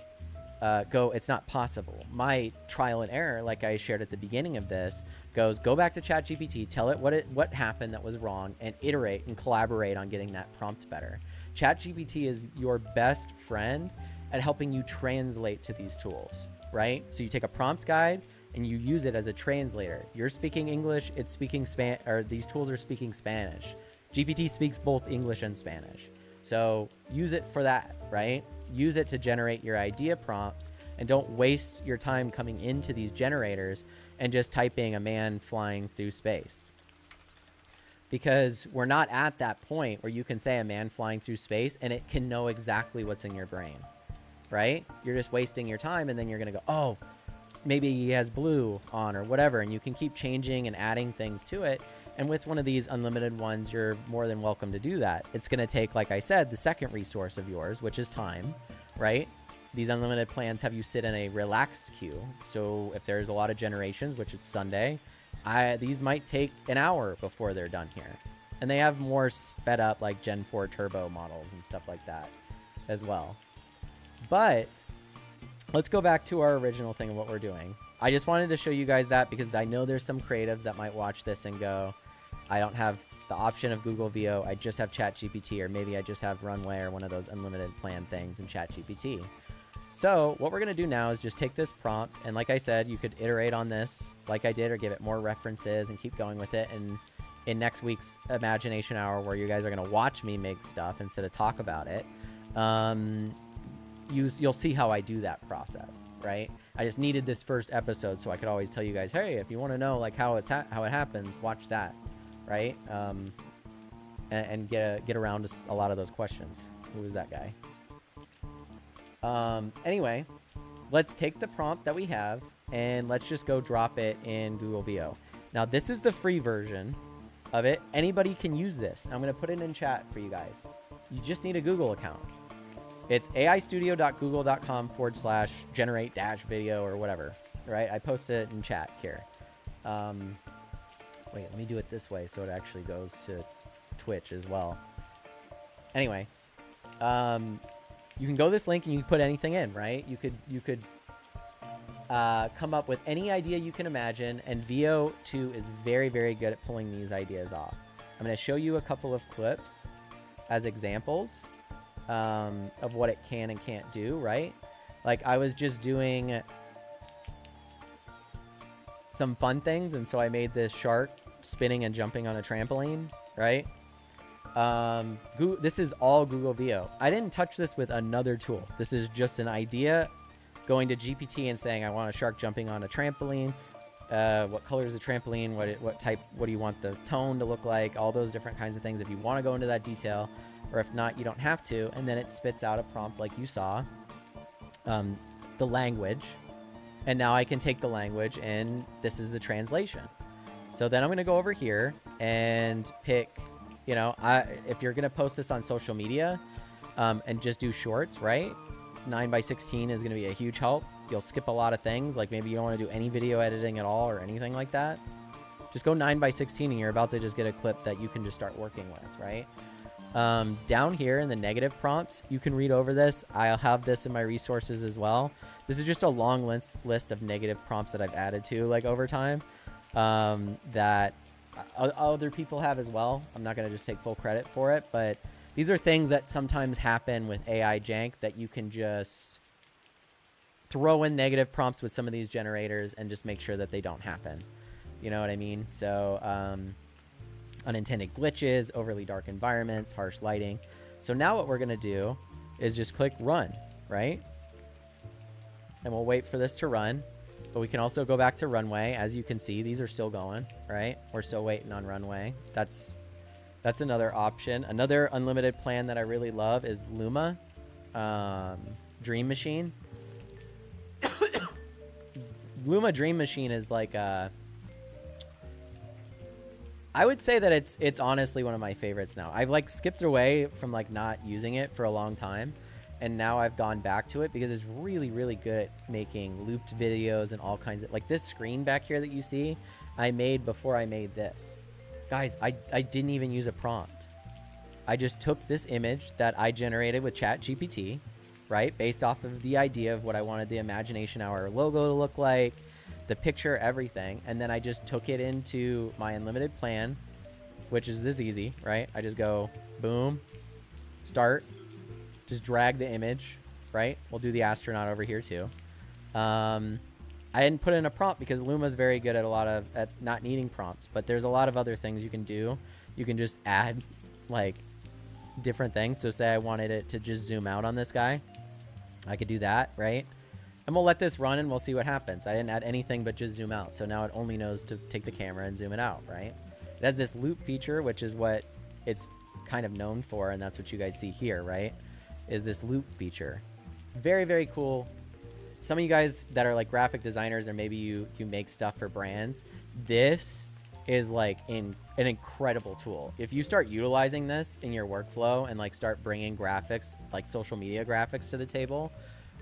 go, it's not possible. My trial and error, like I shared at the beginning of this, goes, go back to ChatGPT, tell it what happened that was wrong, and iterate and collaborate on getting that prompt better. ChatGPT is your best friend at helping you translate to these tools, right? So you take a prompt guide and you use it as a translator. You're speaking English, it's speaking Spanish, or these tools are speaking Spanish. GPT speaks both English and Spanish. So use it for that, right? Use it to generate your idea prompts, and don't waste your time coming into these generators and just typing a man flying through space. Because we're not at that point where you can say a man flying through space and it can know exactly what's in your brain, right? You're just wasting your time, and then you're gonna go, oh, maybe he has blue on or whatever, and you can keep changing and adding things to it. And with one of these unlimited ones, you're more than welcome to do that. It's going to take, like I said, the second resource of yours, which is time, right? These unlimited plans have you sit in a relaxed queue. So if there's a lot of generations, which is Sunday, these might take an hour before they're done here. And they have more sped up like Gen 4 turbo models and stuff like that as well. But let's go back to our original thing of what we're doing. I just wanted to show you guys that because I know there's some creatives that might watch this and go, I don't have the option of Google Veo. I just have ChatGPT, or maybe I just have Runway or one of those unlimited plan things in ChatGPT. So what we're going to do now is just take this prompt. And like I said, you could iterate on this like I did, or give it more references and keep going with it. And in next week's Imagination Hour, where you guys are going to watch me make stuff instead of talk about it, you'll see how I do that process, right? I just needed this first episode so I could always tell you guys, hey, if you want to know like how it happens, watch that, right? And get around to a lot of those questions. Who was that guy? Anyway, let's take the prompt that we have and let's just go drop it in Google Veo. Now, this is the free version of it. Anybody can use this. I'm going to put it in chat for you guys. You just need a Google account. It's aistudio.google.com/generate-video or whatever, right? I posted it in chat here. Wait, let me do it this way so it actually goes to Twitch as well. Anyway, you can go this link and you can put anything in, right? You could come up with any idea you can imagine, and Veo2 is very, very good at pulling these ideas off. I'm going to show you a couple of clips as examples. of what it can and can't do, right? Like I was just doing some fun things, and so I made this shark spinning and jumping on a trampoline, right? This is all Google Veo. I didn't touch this with another tool. This is just an idea, going to GPT and saying I want a shark jumping on a trampoline. What color is the trampoline? What type? What do you want the tone to look like? All those different kinds of things. If you want to go into that detail, or if not, you don't have to. And then it spits out a prompt like you saw, the language. And now I can take the language and this is the translation. So then I'm going to go over here and pick, you know, if you're going to post this on social media, and just do shorts, right? 9x16 is going to be a huge help. You'll skip a lot of things. Like maybe you don't want to do any video editing at all or anything like that. Just go 9x16 and you're about to just get a clip that you can just start working with, right? Down here in the negative prompts, you can read over this. I'll have this in my resources as well. This is just a long list of negative prompts that I've added to like over time, that other people have as well. I'm not going to just take full credit for it, but these are things that sometimes happen with AI jank that you can just throw in negative prompts with some of these generators and just make sure that they don't happen. You know what I mean? So, unintended glitches, overly dark environments, harsh lighting. So now what we're going to do is just click run, right? And we'll wait for this to run, but we can also go back to Runway. As you can see, these are still going, right? We're still waiting on Runway. That's another option. Another unlimited plan that I really love is Luma, Dream Machine. Luma Dream Machine is like I would say that it's honestly one of my favorites now. I've like skipped away from like not using it for a long time, and now I've gone back to it because it's really, really good at making looped videos and all kinds of, like this screen back here that you see, I made before I made this. Guys, I didn't even use a prompt. I just took this image that I generated with ChatGPT, right? Based off of the idea of what I wanted the Imagination Hour logo to look like, the picture, everything. And then I just took it into my unlimited plan, which is this easy, right? I just go boom, start, just drag the image, right? We'll do the astronaut over here too. I didn't put in a prompt because Luma's very good at not needing prompts, but there's a lot of other things you can do. You can just add like different things. So say I wanted it to just zoom out on this guy, I could do that, right? And we'll let this run and we'll see what happens. I didn't add anything but just zoom out. So now it only knows to take the camera and zoom it out, right? It has this loop feature, which is what it's kind of known for. And that's what you guys see here, right? Is this loop feature. Very, very cool. Some of you guys that are like graphic designers, or maybe you make stuff for brands, this is like an incredible tool. If you start utilizing this in your workflow and like start bringing graphics, like social media graphics to the table,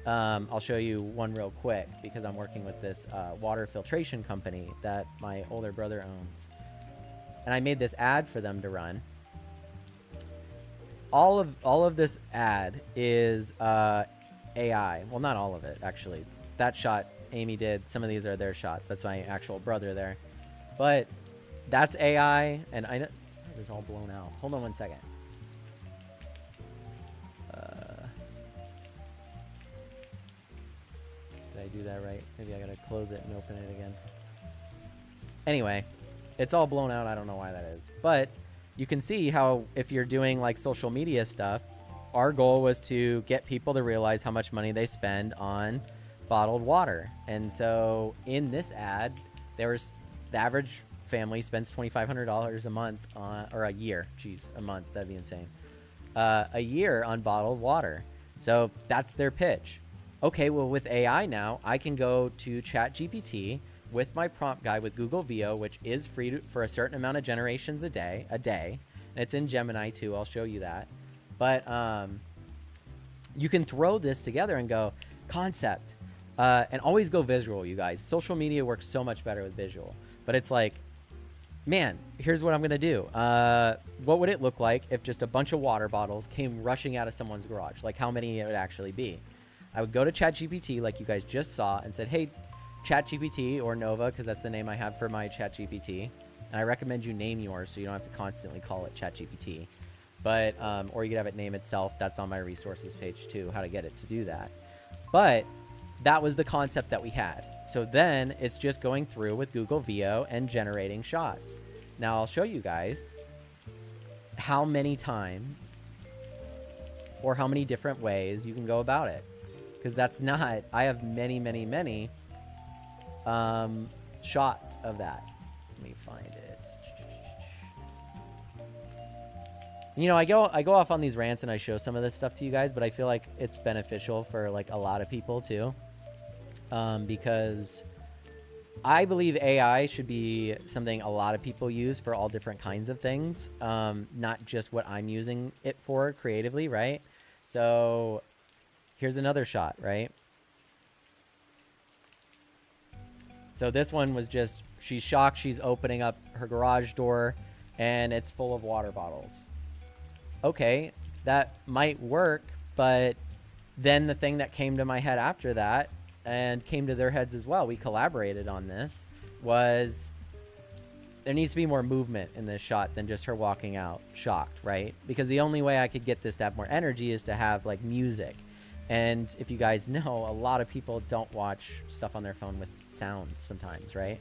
I'll show you one real quick because I'm working with this water filtration company that my older brother owns. And I made this ad for them to run. All of this ad is AI. Well, not all of it, actually. That shot Amy did. Some of these are their shots. That's my actual brother there. But that's AI, and I know this is all blown out. Hold on one second. Did I do that right? Maybe I gotta close it and open it again. Anyway, it's all blown out. I don't know why that is. But you can see how if you're doing like social media stuff, our goal was to get people to realize how much money they spend on bottled water. And so in this ad, the average family spends $2,500 a month or a year. Geez, a month, that'd be insane. A year on bottled water. So that's their pitch. Okay, well with AI now, I can go to ChatGPT with my prompt guide with Google Veo, which is free for a certain amount of generations a day. And it's in Gemini too, I'll show you that. But you can throw this together and go concept, and always go visual, you guys. Social media works so much better with visual, but it's like, man, here's what I'm going to do. What would it look like if just a bunch of water bottles came rushing out of someone's garage? Like how many it would actually be? I would go to ChatGPT like you guys just saw and said, hey, ChatGPT or Nova, because that's the name I have for my ChatGPT. And I recommend you name yours so you don't have to constantly call it ChatGPT. But, or you could have it name itself. That's on my resources page too, how to get it to do that. But that was the concept that we had. So then it's just going through with Google Veo and generating shots. Now I'll show you guys how many times or how many different ways you can go about it. Because that's not, I have many, many, many shots of that. Let me find it. You know, I go off on these rants and I show some of this stuff to you guys, but I feel like it's beneficial for like a lot of people too. Because I believe AI should be something a lot of people use for all different kinds of things. Not just what I'm using it for creatively, right? So here's another shot, right? So this one was just, she's shocked. She's opening up her garage door and it's full of water bottles. Okay, that might work, but then the thing that came to my head after that, and came to their heads as well, we collaborated on this, was there needs to be more movement in this shot than just her walking out shocked, right? Because the only way I could get this to have more energy is to have like music. And if you guys know, a lot of people don't watch stuff on their phone with sound sometimes, right?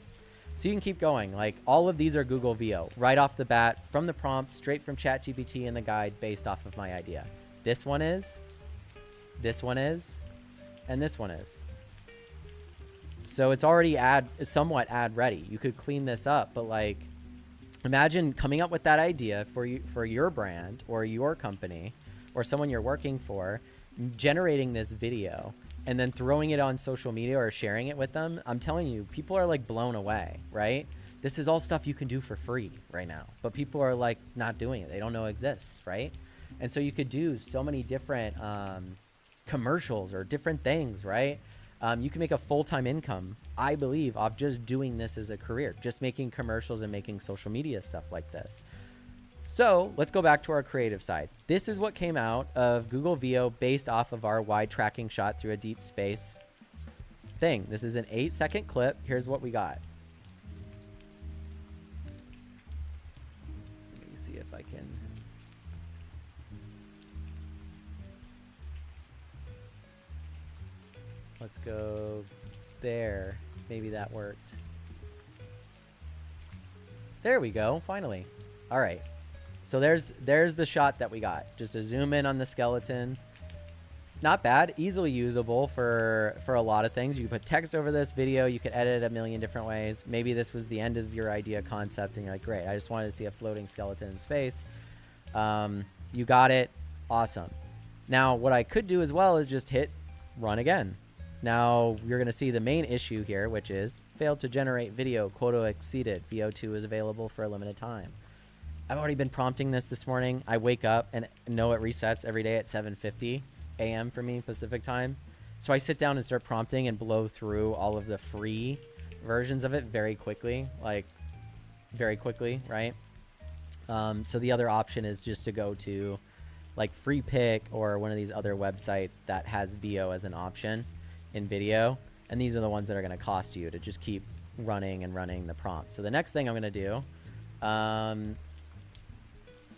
So you can keep going. Like all of these are Google Veo right off the bat, from the prompt, straight from ChatGPT and the guide, based off of my idea. This one is, and this one is. So it's already somewhat ad ready. You could clean this up, but like, imagine coming up with that idea for your brand or your company or someone you're working for, generating this video and then throwing it on social media or sharing it with them. I'm telling you, people are like blown away, right? This is all stuff you can do for free right now, but people are like not doing it. They don't know it exists, right? And so you could do so many different commercials or different things, right? You can make a full-time income, I believe, off just doing this as a career, just making commercials and making social media stuff like this. So let's go back to our creative side. This is what came out of Google Veo based off of our wide tracking shot through a deep space thing. This is an 8-second clip. Here's what we got. Let me see if I can. Let's go there. Maybe that worked. There we go. Finally. All right. So there's the shot that we got. Just a zoom in on the skeleton. Not bad. Easily usable for a lot of things. You can put text over this video. You could edit it a million different ways. Maybe this was the end of your idea concept and you're like, great, I just wanted to see a floating skeleton in space. You got it. Awesome. Now, what I could do as well is just hit run again. Now, you're going to see the main issue here, which is failed to generate video. Quota exceeded. Veo2 is available for a limited time. I've already been prompting this morning. I wake up and know it resets every day at 7:50 a.m. for me, Pacific time. So I sit down and start prompting and blow through all of the free versions of it very quickly, right? So the other option is just to go to like Free Pick or one of these other websites that has Veo as an option in video. And these are the ones that are going to cost you to just keep running and running the prompt. So the next thing I'm going to do,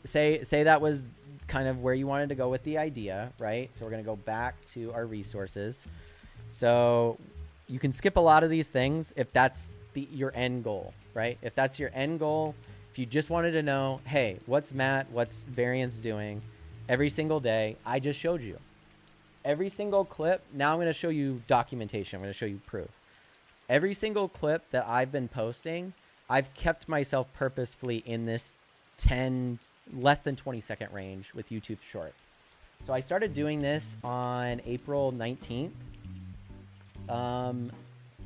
say that was kind of where you wanted to go with the idea, right? So we're going to go back to our resources. So you can skip a lot of these things if that's your end goal, right? If that's your end goal, if you just wanted to know, hey, what's Matt, what's Variance doing every single day? I just showed you every single clip. Now I'm going to show you documentation. I'm going to show you proof. Every single clip that I've been posting, I've kept myself purposefully in this less than 20-second range with YouTube Shorts. So I started doing this on April 19th.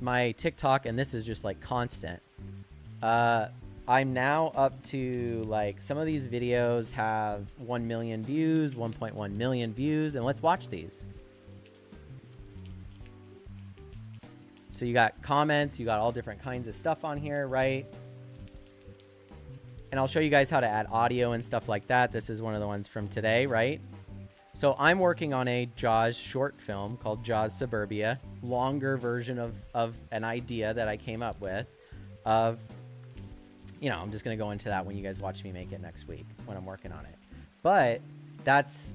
My TikTok, and this is just like constant. I'm now up to like, some of these videos have 1 million views, 1.1 million views, and let's watch these. So you got comments, you got all different kinds of stuff on here, right? And I'll show you guys how to add audio and stuff like that. This is one of the ones from today, right? So I'm working on a Jaws short film called Jaws Suburbia, longer version of an idea that I came up with of, you know, I'm just going to go into that when you guys watch me make it next week when I'm working on it. But that's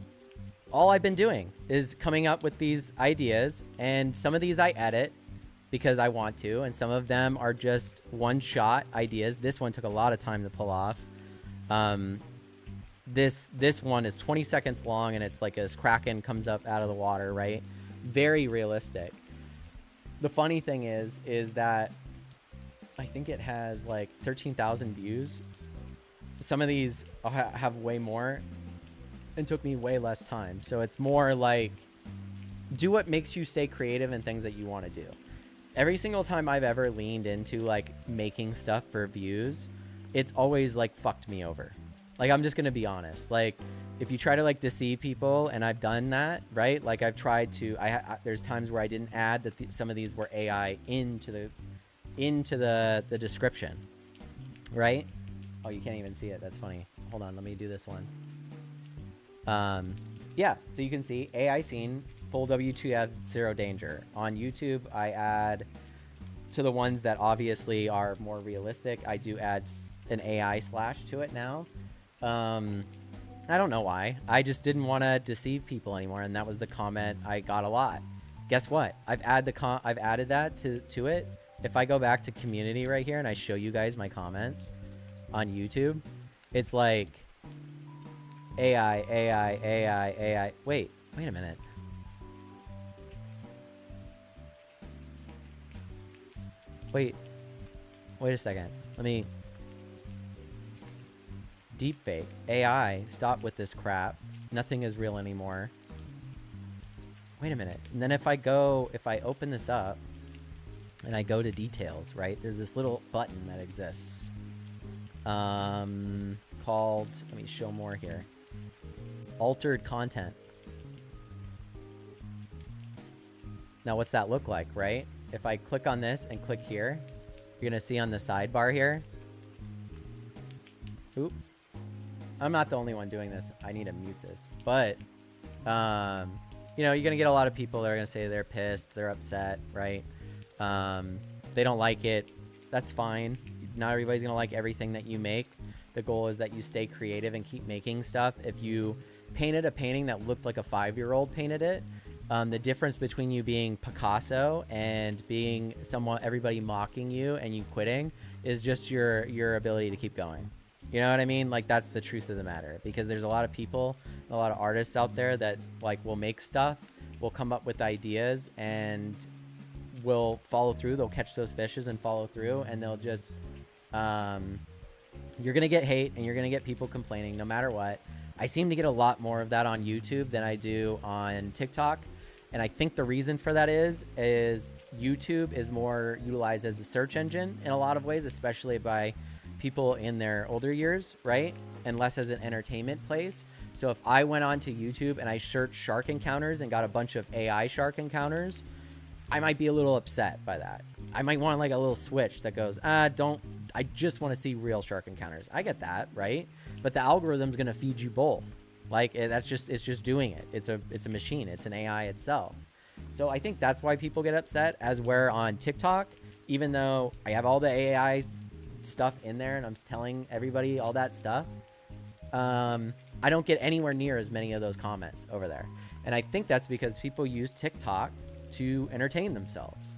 all I've been doing, is coming up with these ideas, and some of these I edit because I want to, and some of them are just one-shot ideas. This one took a lot of time to pull off. This one is 20 seconds long, and it's like this kraken comes up out of the water, right? Very realistic. The funny thing is that I think it has like 13,000 views. Some of these have way more and took me way less time. So it's more like, do what makes you stay creative and things that you want to do. Every single time I've ever leaned into like making stuff for views, it's always like fucked me over. Like, I'm just going to be honest. Like, if you try to like deceive people, and I've done that, right? Like, I've tried to, there's times where I didn't add that some of these were AI into the description, right? Oh, you can't even see it. That's funny. Hold on. Let me do this one. Yeah. So you can see AI scene, full W2F, zero danger. On YouTube, I add to the ones that obviously are more realistic. I do add an AI slash to it now. I don't know why. I just didn't want to deceive people anymore, and that was the comment I got a lot. Guess what? I've added that to it. If I go back to community right here and I show you guys my comments on YouTube, it's like AI. Wait a minute. Wait a second. Let me... Deepfake. AI, stop with this crap. Nothing is real anymore. Wait a minute. And then if I open this up and I go to details, right? There's this little button that exists. Called, let me show more here. Altered content. Now what's that look like, right? If I click on this and click here, you're gonna see on the sidebar here. Oop. I'm not the only one doing this. I need to mute this. But, you know, you're going to get a lot of people that are going to say they're pissed, they're upset, right? They don't like it. That's fine. Not everybody's going to like everything that you make. The goal is that you stay creative and keep making stuff. If you painted a painting that looked like a 5-year-old painted it, the difference between you being Picasso and being everybody mocking you and you quitting is just your ability to keep going. You know what I mean? Like, that's the truth of the matter, because there's a lot of people, a lot of artists out there that like will make stuff, will come up with ideas, and will follow through. They'll catch those fishes and follow through, and they'll just, you're going to get hate and you're going to get people complaining no matter what. I seem to get a lot more of that on YouTube than I do on TikTok. And I think the reason for that is YouTube is more utilized as a search engine in a lot of ways, especially by people in their older years, right? And less as an entertainment place. So if I went onto YouTube and I searched shark encounters and got a bunch of AI shark encounters, I might be a little upset by that. I might want like a little switch that goes, I just want to see real shark encounters. I get that, right? But the algorithm's going to feed you both. Like, it's just doing it. It's a machine. It's an AI itself. So I think that's why people get upset, as where on TikTok, even though I have all the AI stuff in there and I'm telling everybody all that stuff, I don't get anywhere near as many of those comments over there. And I think that's because people use TikTok to entertain themselves.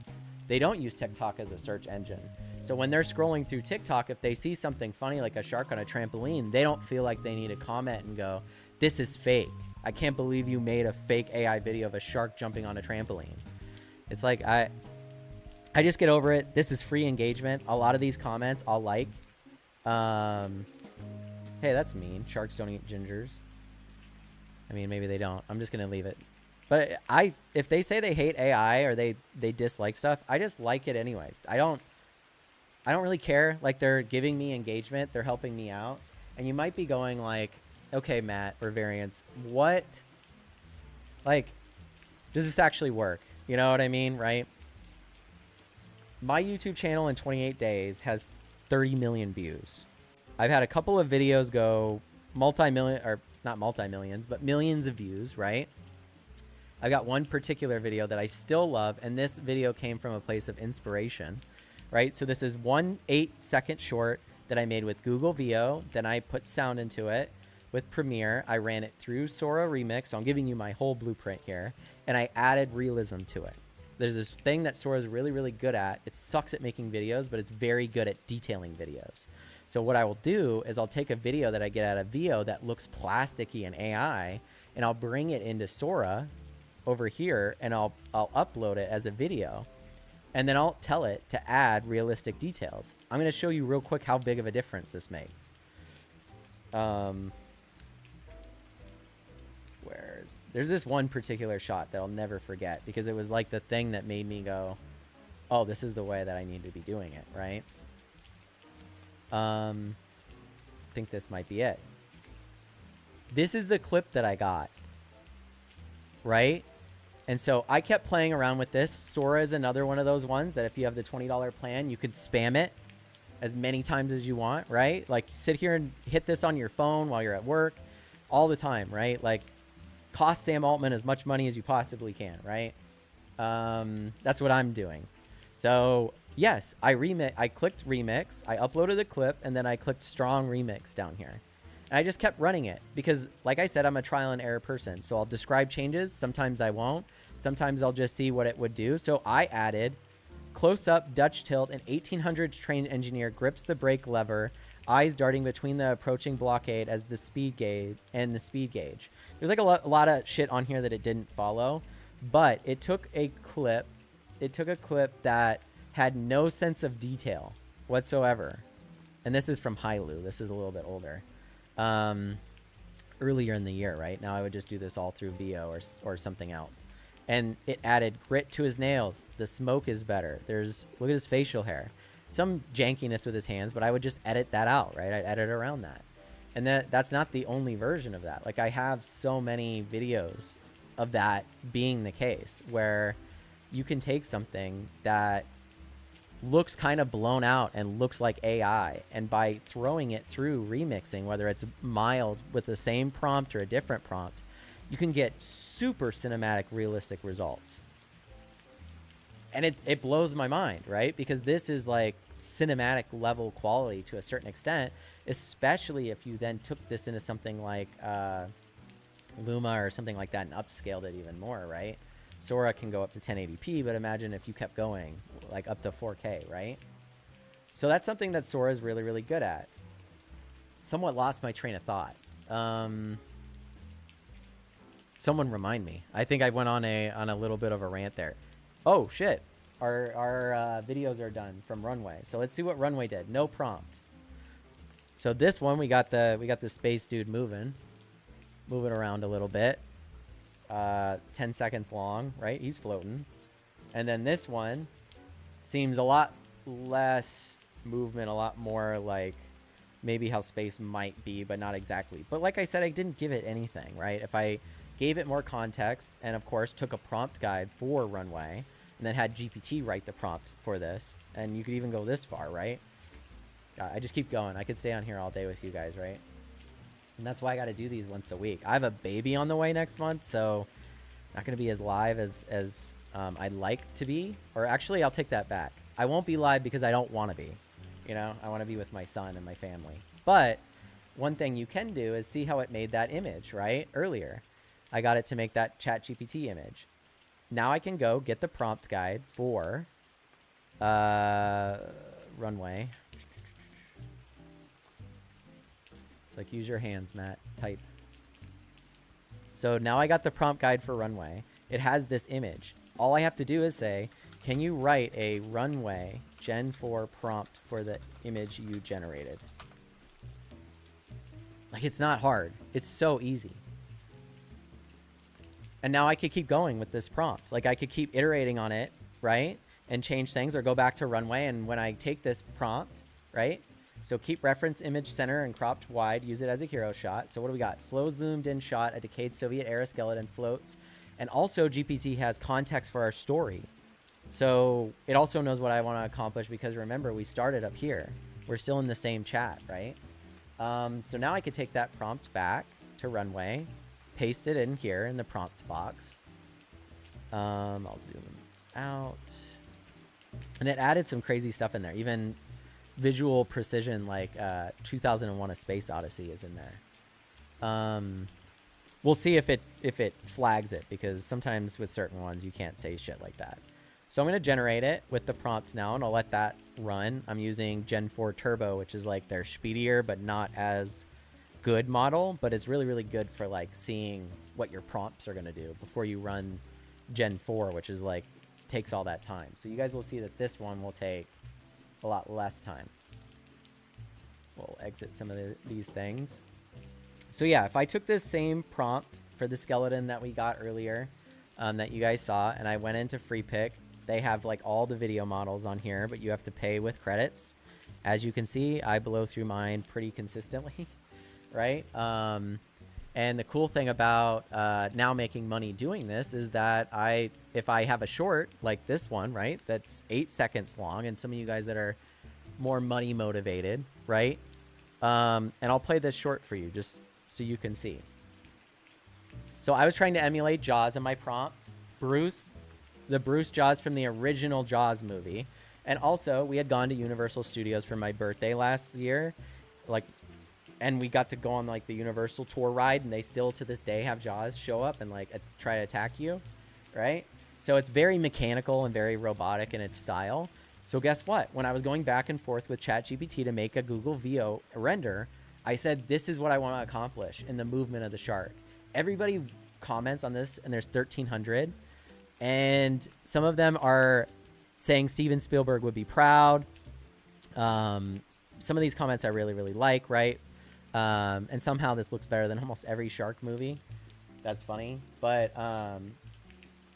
They don't use TikTok as a search engine. So when they're scrolling through TikTok, if they see something funny like a shark on a trampoline, they don't feel like they need to comment and go, this is fake. I can't believe you made a fake AI video of a shark jumping on a trampoline. It's like, I just get over it. This is free engagement. A lot of these comments I'll like. Hey, that's mean. Sharks don't eat gingers. I mean, maybe they don't. I'm just going to leave it. But if they say they hate AI or they dislike stuff, I just like it anyways. I don't really care. Like, they're giving me engagement. They're helping me out. And you might be going like, okay, Matt or Variance, what, like, does this actually work? You know what I mean? Right? My YouTube channel in 28 days has 30 million views. I've had a couple of videos go multi-million, or not multi-millions, but millions of views, right? I've got one particular video that I still love, and this video came from a place of inspiration, right? So this is 1 8-second short that I made with Google Veo. Then I put sound into it. with Premiere. I ran it through Sora Remix. So I'm giving you my whole blueprint here. And I added realism to it. There's this thing that Sora is really, really good at. It sucks at making videos, but it's very good at detailing videos. So what I will do is I'll take a video that I get out of Veo that looks plasticky and AI, and I'll bring it into Sora over here, and I'll upload it as a video. And then I'll tell it to add realistic details. I'm going to show you real quick how big of a difference this makes. There's this one particular shot that I'll never forget because it was like the thing that made me go, oh, this is the way that I need to be doing it, right? I think this might be it. This is the clip that I got, right? And so I kept playing around with this. Sora is another one of those ones that if you have the $20 plan, you could spam it as many times as you want, right? Like sit here and hit this on your phone while you're at work all the time, right? Like cost Sam Altman as much money as you possibly can, right? That's what I'm doing. So yes, I clicked remix, I uploaded the clip, and then I clicked strong remix down here. And I just kept running it because, like I said, I'm a trial and error person. So I'll describe changes. Sometimes I won't. Sometimes I'll just see what it would do. So I added close up Dutch tilt. An 1800s trained engineer grips the brake lever, eyes darting between the approaching blockade as the speed gauge and the speed gauge. There's like a lot of shit on here that it didn't follow, but it took a clip. It took a clip that had no sense of detail whatsoever. And this is from Hailu. This is a little bit older. Earlier in the year, right? Now I would just do this all through Veo or something else. And it added grit to his nails. The smoke is better. Look at his facial hair. Some jankiness with his hands, but I would just edit that out, right? I'd edit around that. And that's not the only version of that. Like I have so many videos of that being the case where you can take something that looks kind of blown out and looks like AI, and by throwing it through remixing, whether it's mild with the same prompt or a different prompt, you can get super cinematic, realistic results. And it blows my mind, right? Because this is like cinematic level quality to a certain extent, especially if you then took this into something like Luma or something like that and upscaled it even more, right? Sora can go up to 1080p, but imagine if you kept going like up to 4K, right? So that's something that Sora is really, really good at. Somewhat lost my train of thought. Someone remind me. I think I went on a little bit of a rant there. Oh shit, our videos are done from Runway. So let's see what Runway did. No prompt. So this one we got the space dude moving around a little bit. 10 seconds long, right? He's floating. And then this one seems a lot less movement, a lot more like maybe how space might be, but not exactly. But like I said, I didn't give it anything, right? If I gave it more context and of course took a prompt guide for Runway and then had GPT write the prompt for this, and you could even go this far, right? I just keep going. I could stay on here all day with you guys, right? And that's why I got to do these once a week. I have a baby on the way next month, so not going to be as live as I'd like to be. Or actually, I'll take that back. I won't be live because I don't want to be. You know, I want to be with my son and my family. But one thing you can do is see how it made that image, right? Earlier, I got it to make that ChatGPT image. Now I can go get the prompt guide for Runway. It's like, use your hands, Matt. Type. So now I got the prompt guide for Runway. It has this image. All I have to do is say, can you write a Runway Gen 4 prompt for the image you generated? Like, it's not hard. It's so easy. And now I could keep going with this prompt. Like, I could keep iterating on it, right? And change things or go back to Runway. And when I take this prompt, right? So keep reference image center and cropped wide. Use it as a hero shot. So what do we got? Slow zoomed in shot. A decayed Soviet era skeleton floats. And also GPT has context for our story. So it also knows what I want to accomplish because remember, we started up here. We're still in the same chat, right? So now I could take that prompt back to Runway, paste it in here in the prompt box. I'll zoom out. And it added some crazy stuff in there. Even visual precision like 2001 A Space Odyssey is in there. We'll see if it flags it, because sometimes with certain ones you can't say shit like that. So I'm going to generate it with the prompt now, and I'll let that run. I'm using Gen 4 Turbo, which is like their speedier but not as good model, but it's really, really good for like seeing what your prompts are going to do before you run Gen 4, which is like takes all that time. So you guys will see that this one will take a lot less time. We'll exit some of these things. So yeah, if I took this same prompt for the skeleton that we got earlier, that you guys saw, and I went into free pick, they have like all the video models on here, but you have to pay with credits. As you can see, I blow through mine pretty consistently, right? And the cool thing about now making money doing this is that if I have a short like this one, right, that's 8 seconds long, and some of you guys that are more money motivated, right? And I'll play this short for you just so you can see. So I was trying to emulate Jaws in my prompt. The Bruce Jaws from the original Jaws movie. And also, we had gone to Universal Studios for my birthday last year. And we got to go on like the Universal tour ride, and they still to this day have Jaws show up and like try to attack you, right? So it's very mechanical and very robotic in its style. So guess what? When I was going back and forth with ChatGPT to make a Google Veo render, I said, this is what I want to accomplish in the movement of the shark. Everybody comments on this, and there's 1,300. And some of them are saying Steven Spielberg would be proud. Some of these comments I really, really like, right? And somehow this looks better than almost every shark movie. That's funny. But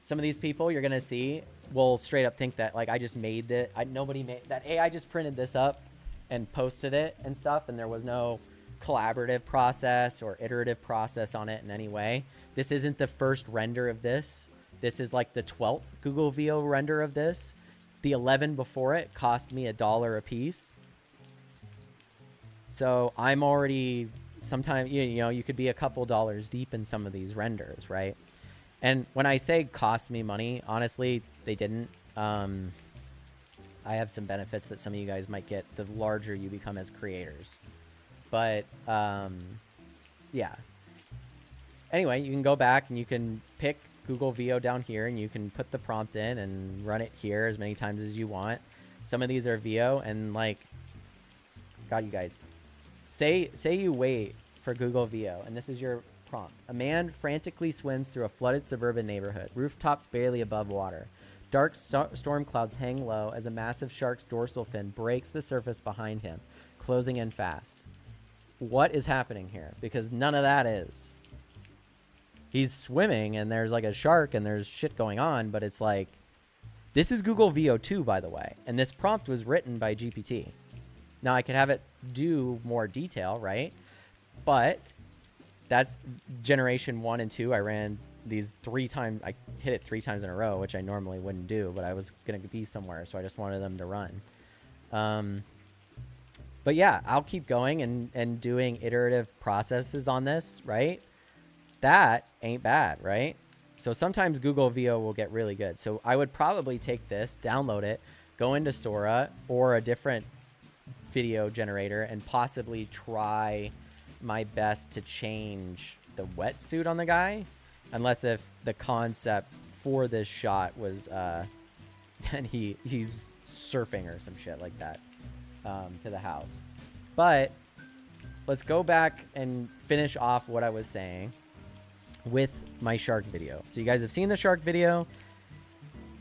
some of these people you're going to see will straight up think that, like, I just made that. Nobody made that. AI just printed this up and posted it and stuff, and there was no collaborative process or iterative process on it in any way. This isn't the first render of this. This is like the 12th Google Veo render of this. The 11 before it cost me $1 a piece. So I'm already, sometimes, you know, you could be a couple dollars deep in some of these renders, right? And when I say cost me money, honestly, they didn't. I have some benefits that some of you guys might get the larger you become as creators. But yeah. Anyway, you can go back and you can pick Google Veo down here, and you can put the prompt in and run it here as many times as you want. Some of these are Veo, and like, God, you guys, say you wait for Google Veo, and this is your prompt. A man frantically swims through a flooded suburban neighborhood, rooftops barely above water. Dark storm clouds hang low as a massive shark's dorsal fin breaks the surface behind him, closing in fast. What is happening here? Because none of that is. He's swimming, and there's like a shark, and there's shit going on, but it's like, this is Google Veo2, by the way, and this prompt was written by GPT. Now, I could have it do more detail, right? But that's generation 1 and 2. I ran these 3 times. I hit it 3 times in a row, which I normally wouldn't do, but I was going to be somewhere, so I just wanted them to run. But yeah, I'll keep going and doing iterative processes on this, right? That ain't bad, right? So sometimes Google Veo will get really good. So I would probably take this, download it, go into Sora or a different video generator, and possibly try my best to change the wetsuit on the guy. Unless if the concept for this shot was then he's surfing or some shit like that to the house. But let's go back and finish off what I was saying with my shark video. So you guys have seen the shark video.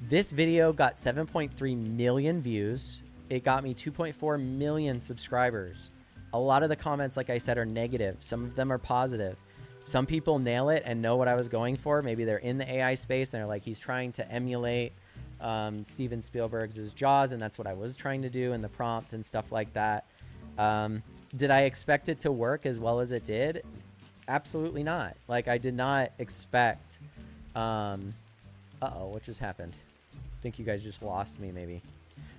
This video got 7.3 million views. It got me 2.4 million subscribers. A lot of the comments, like I said, are negative. Some of them are positive. Some people nail it and know what I was going for. Maybe they're in the AI space and they're like, he's trying to emulate Steven Spielberg's Jaws, and that's what I was trying to do in the prompt and stuff like that. Did I expect it to work as well as it did? Absolutely not. Like, I did not expect... Uh-oh, what just happened? I think you guys just lost me, maybe.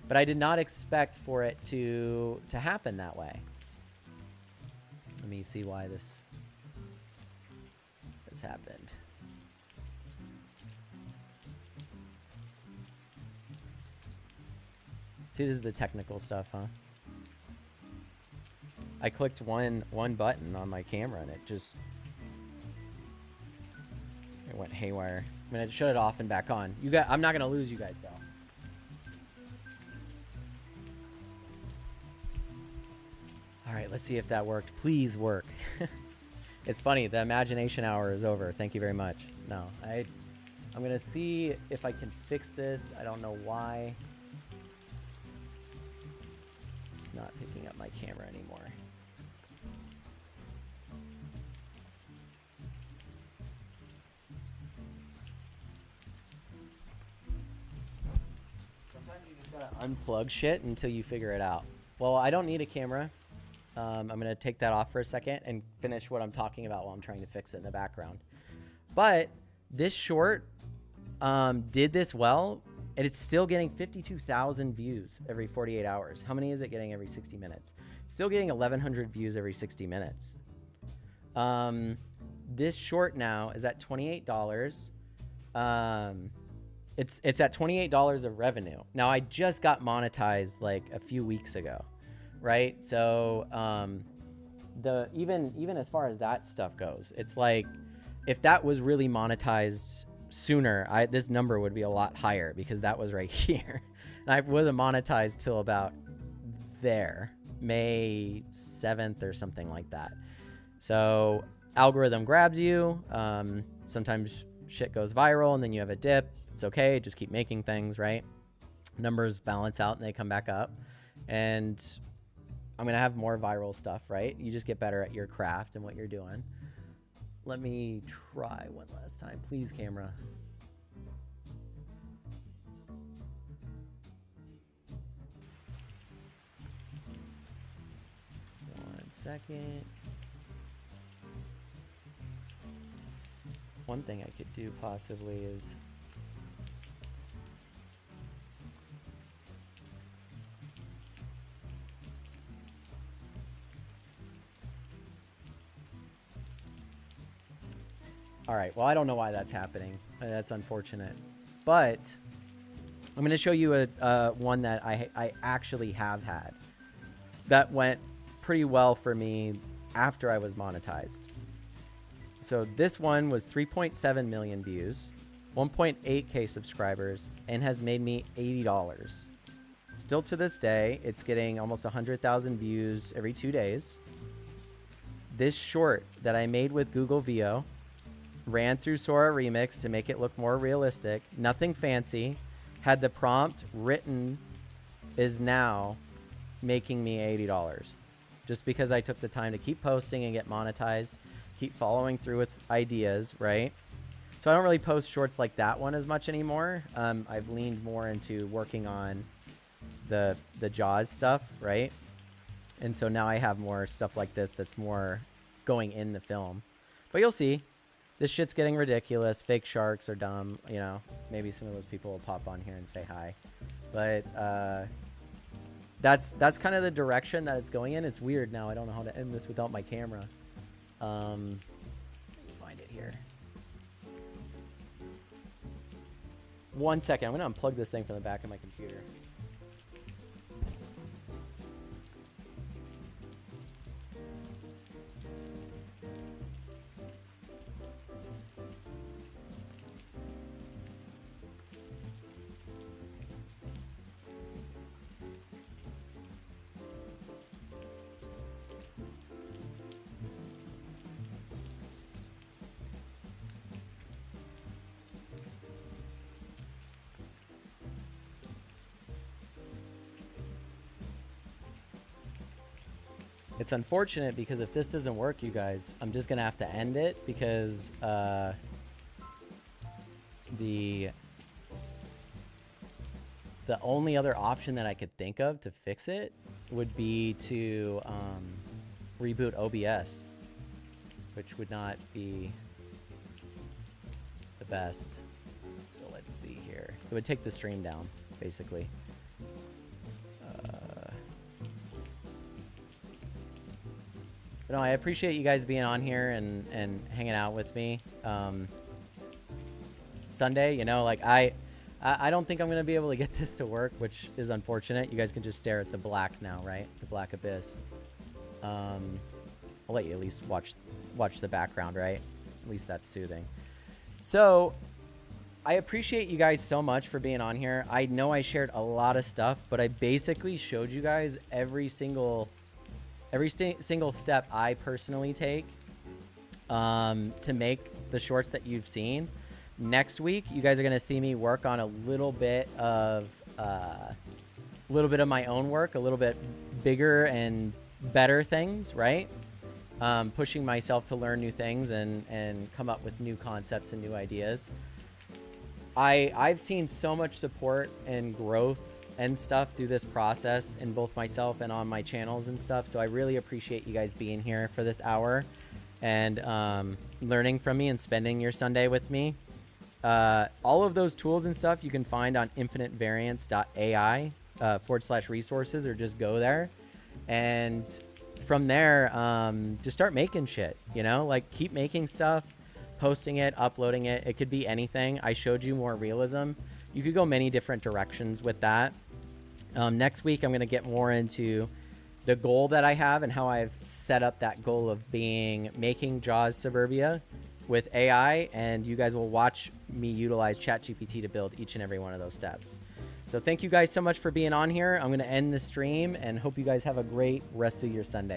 But I did not expect for it to happen that way. Let me see why this has happened. See, this is the technical stuff, huh? I clicked one button on my camera and it just It went haywire. I'm gonna shut it off and back on. You got. I'm not gonna lose you guys though. All right, let's see if that worked. Please work. It's funny. The imagination hour is over. Thank you very much. No, I'm gonna see if I can fix this. I don't know why. It's not picking up my camera anymore. Sometimes you just gotta unplug shit until you figure it out. Well, I don't need a camera. I'm going to take that off for a second and finish what I'm talking about while I'm trying to fix it in the background. But this short did this well, and it's still getting 52,000 views every 48 hours. How many is it getting every 60 minutes? It's still getting 1,100 views every 60 minutes. This short now is at $28. It's at $28 of revenue. Now, I just got monetized like a few weeks ago. Right. So even as far as that stuff goes, it's like if that was really monetized sooner, this number would be a lot higher because that was right here. And I wasn't monetized till about there, May 7th or something like that. So algorithm grabs you. Sometimes shit goes viral and then you have a dip. It's okay. Just keep making things, right? Numbers balance out and they come back up. And I'm going to have more viral stuff, right? You just get better at your craft and what you're doing. Let me try one last time. Please, camera. One second. One thing I could do possibly is... All right, well, I don't know why that's happening. That's unfortunate. But I'm going to show you a one that I actually have had that went pretty well for me after I was monetized. So this one was 3.7 million views, 1.8K subscribers, and has made me $80. Still to this day, it's getting almost 100,000 views every 2 days. This short that I made with Google Veo ran through Sora Remix to make it look more realistic. Nothing fancy. Had the prompt written, is now making me $80. Just because I took the time to keep posting and get monetized, keep following through with ideas, right? So I don't really post shorts like that one as much anymore. I've leaned more into working on the Jaws stuff, right? And so now I have more stuff like this that's more going in the film. But you'll see. This shit's getting ridiculous. Fake sharks are dumb. You know, maybe some of those people will pop on here and say hi. But that's kind of the direction that it's going in. It's weird now. I don't know how to end this without my camera. Let me find it here. 1 second. I'm going to unplug this thing from the back of my computer. It's unfortunate because if this doesn't work, you guys, I'm just going to have to end it because the only other option that I could think of to fix it would be to reboot OBS, which would not be the best. So let's see here. It would take the stream down, basically. But no, I appreciate you guys being on here and hanging out with me. Sunday, you know, like I don't think I'm going to be able to get this to work, which is unfortunate. You guys can just stare at the black now, right? The black abyss. I'll let you at least watch the background, right? At least that's soothing. So I appreciate you guys so much for being on here. I know I shared a lot of stuff, but I basically showed you guys every single step I personally take to make the shorts that you've seen. Next week, you guys are going to see me work on a little bit of my own work, a little bit bigger and better things, right? Pushing myself to learn new things and come up with new concepts and new ideas. I've seen so much support and growth and stuff through this process in both myself and on my channels and stuff. So I really appreciate you guys being here for this hour and learning from me and spending your Sunday with me. All of those tools and stuff you can find on infinitevariance.ai /resources, or just go there. And from there, just start making shit, you know, like keep making stuff, posting it, uploading it. It could be anything. I showed you more realism. You could go many different directions with that. Next week, I'm going to get more into the goal that I have and how I've set up that goal of making Jaws Suburbia with AI, and you guys will watch me utilize ChatGPT to build each and every one of those steps. So thank you guys so much for being on here. I'm going to end the stream and hope you guys have a great rest of your Sunday.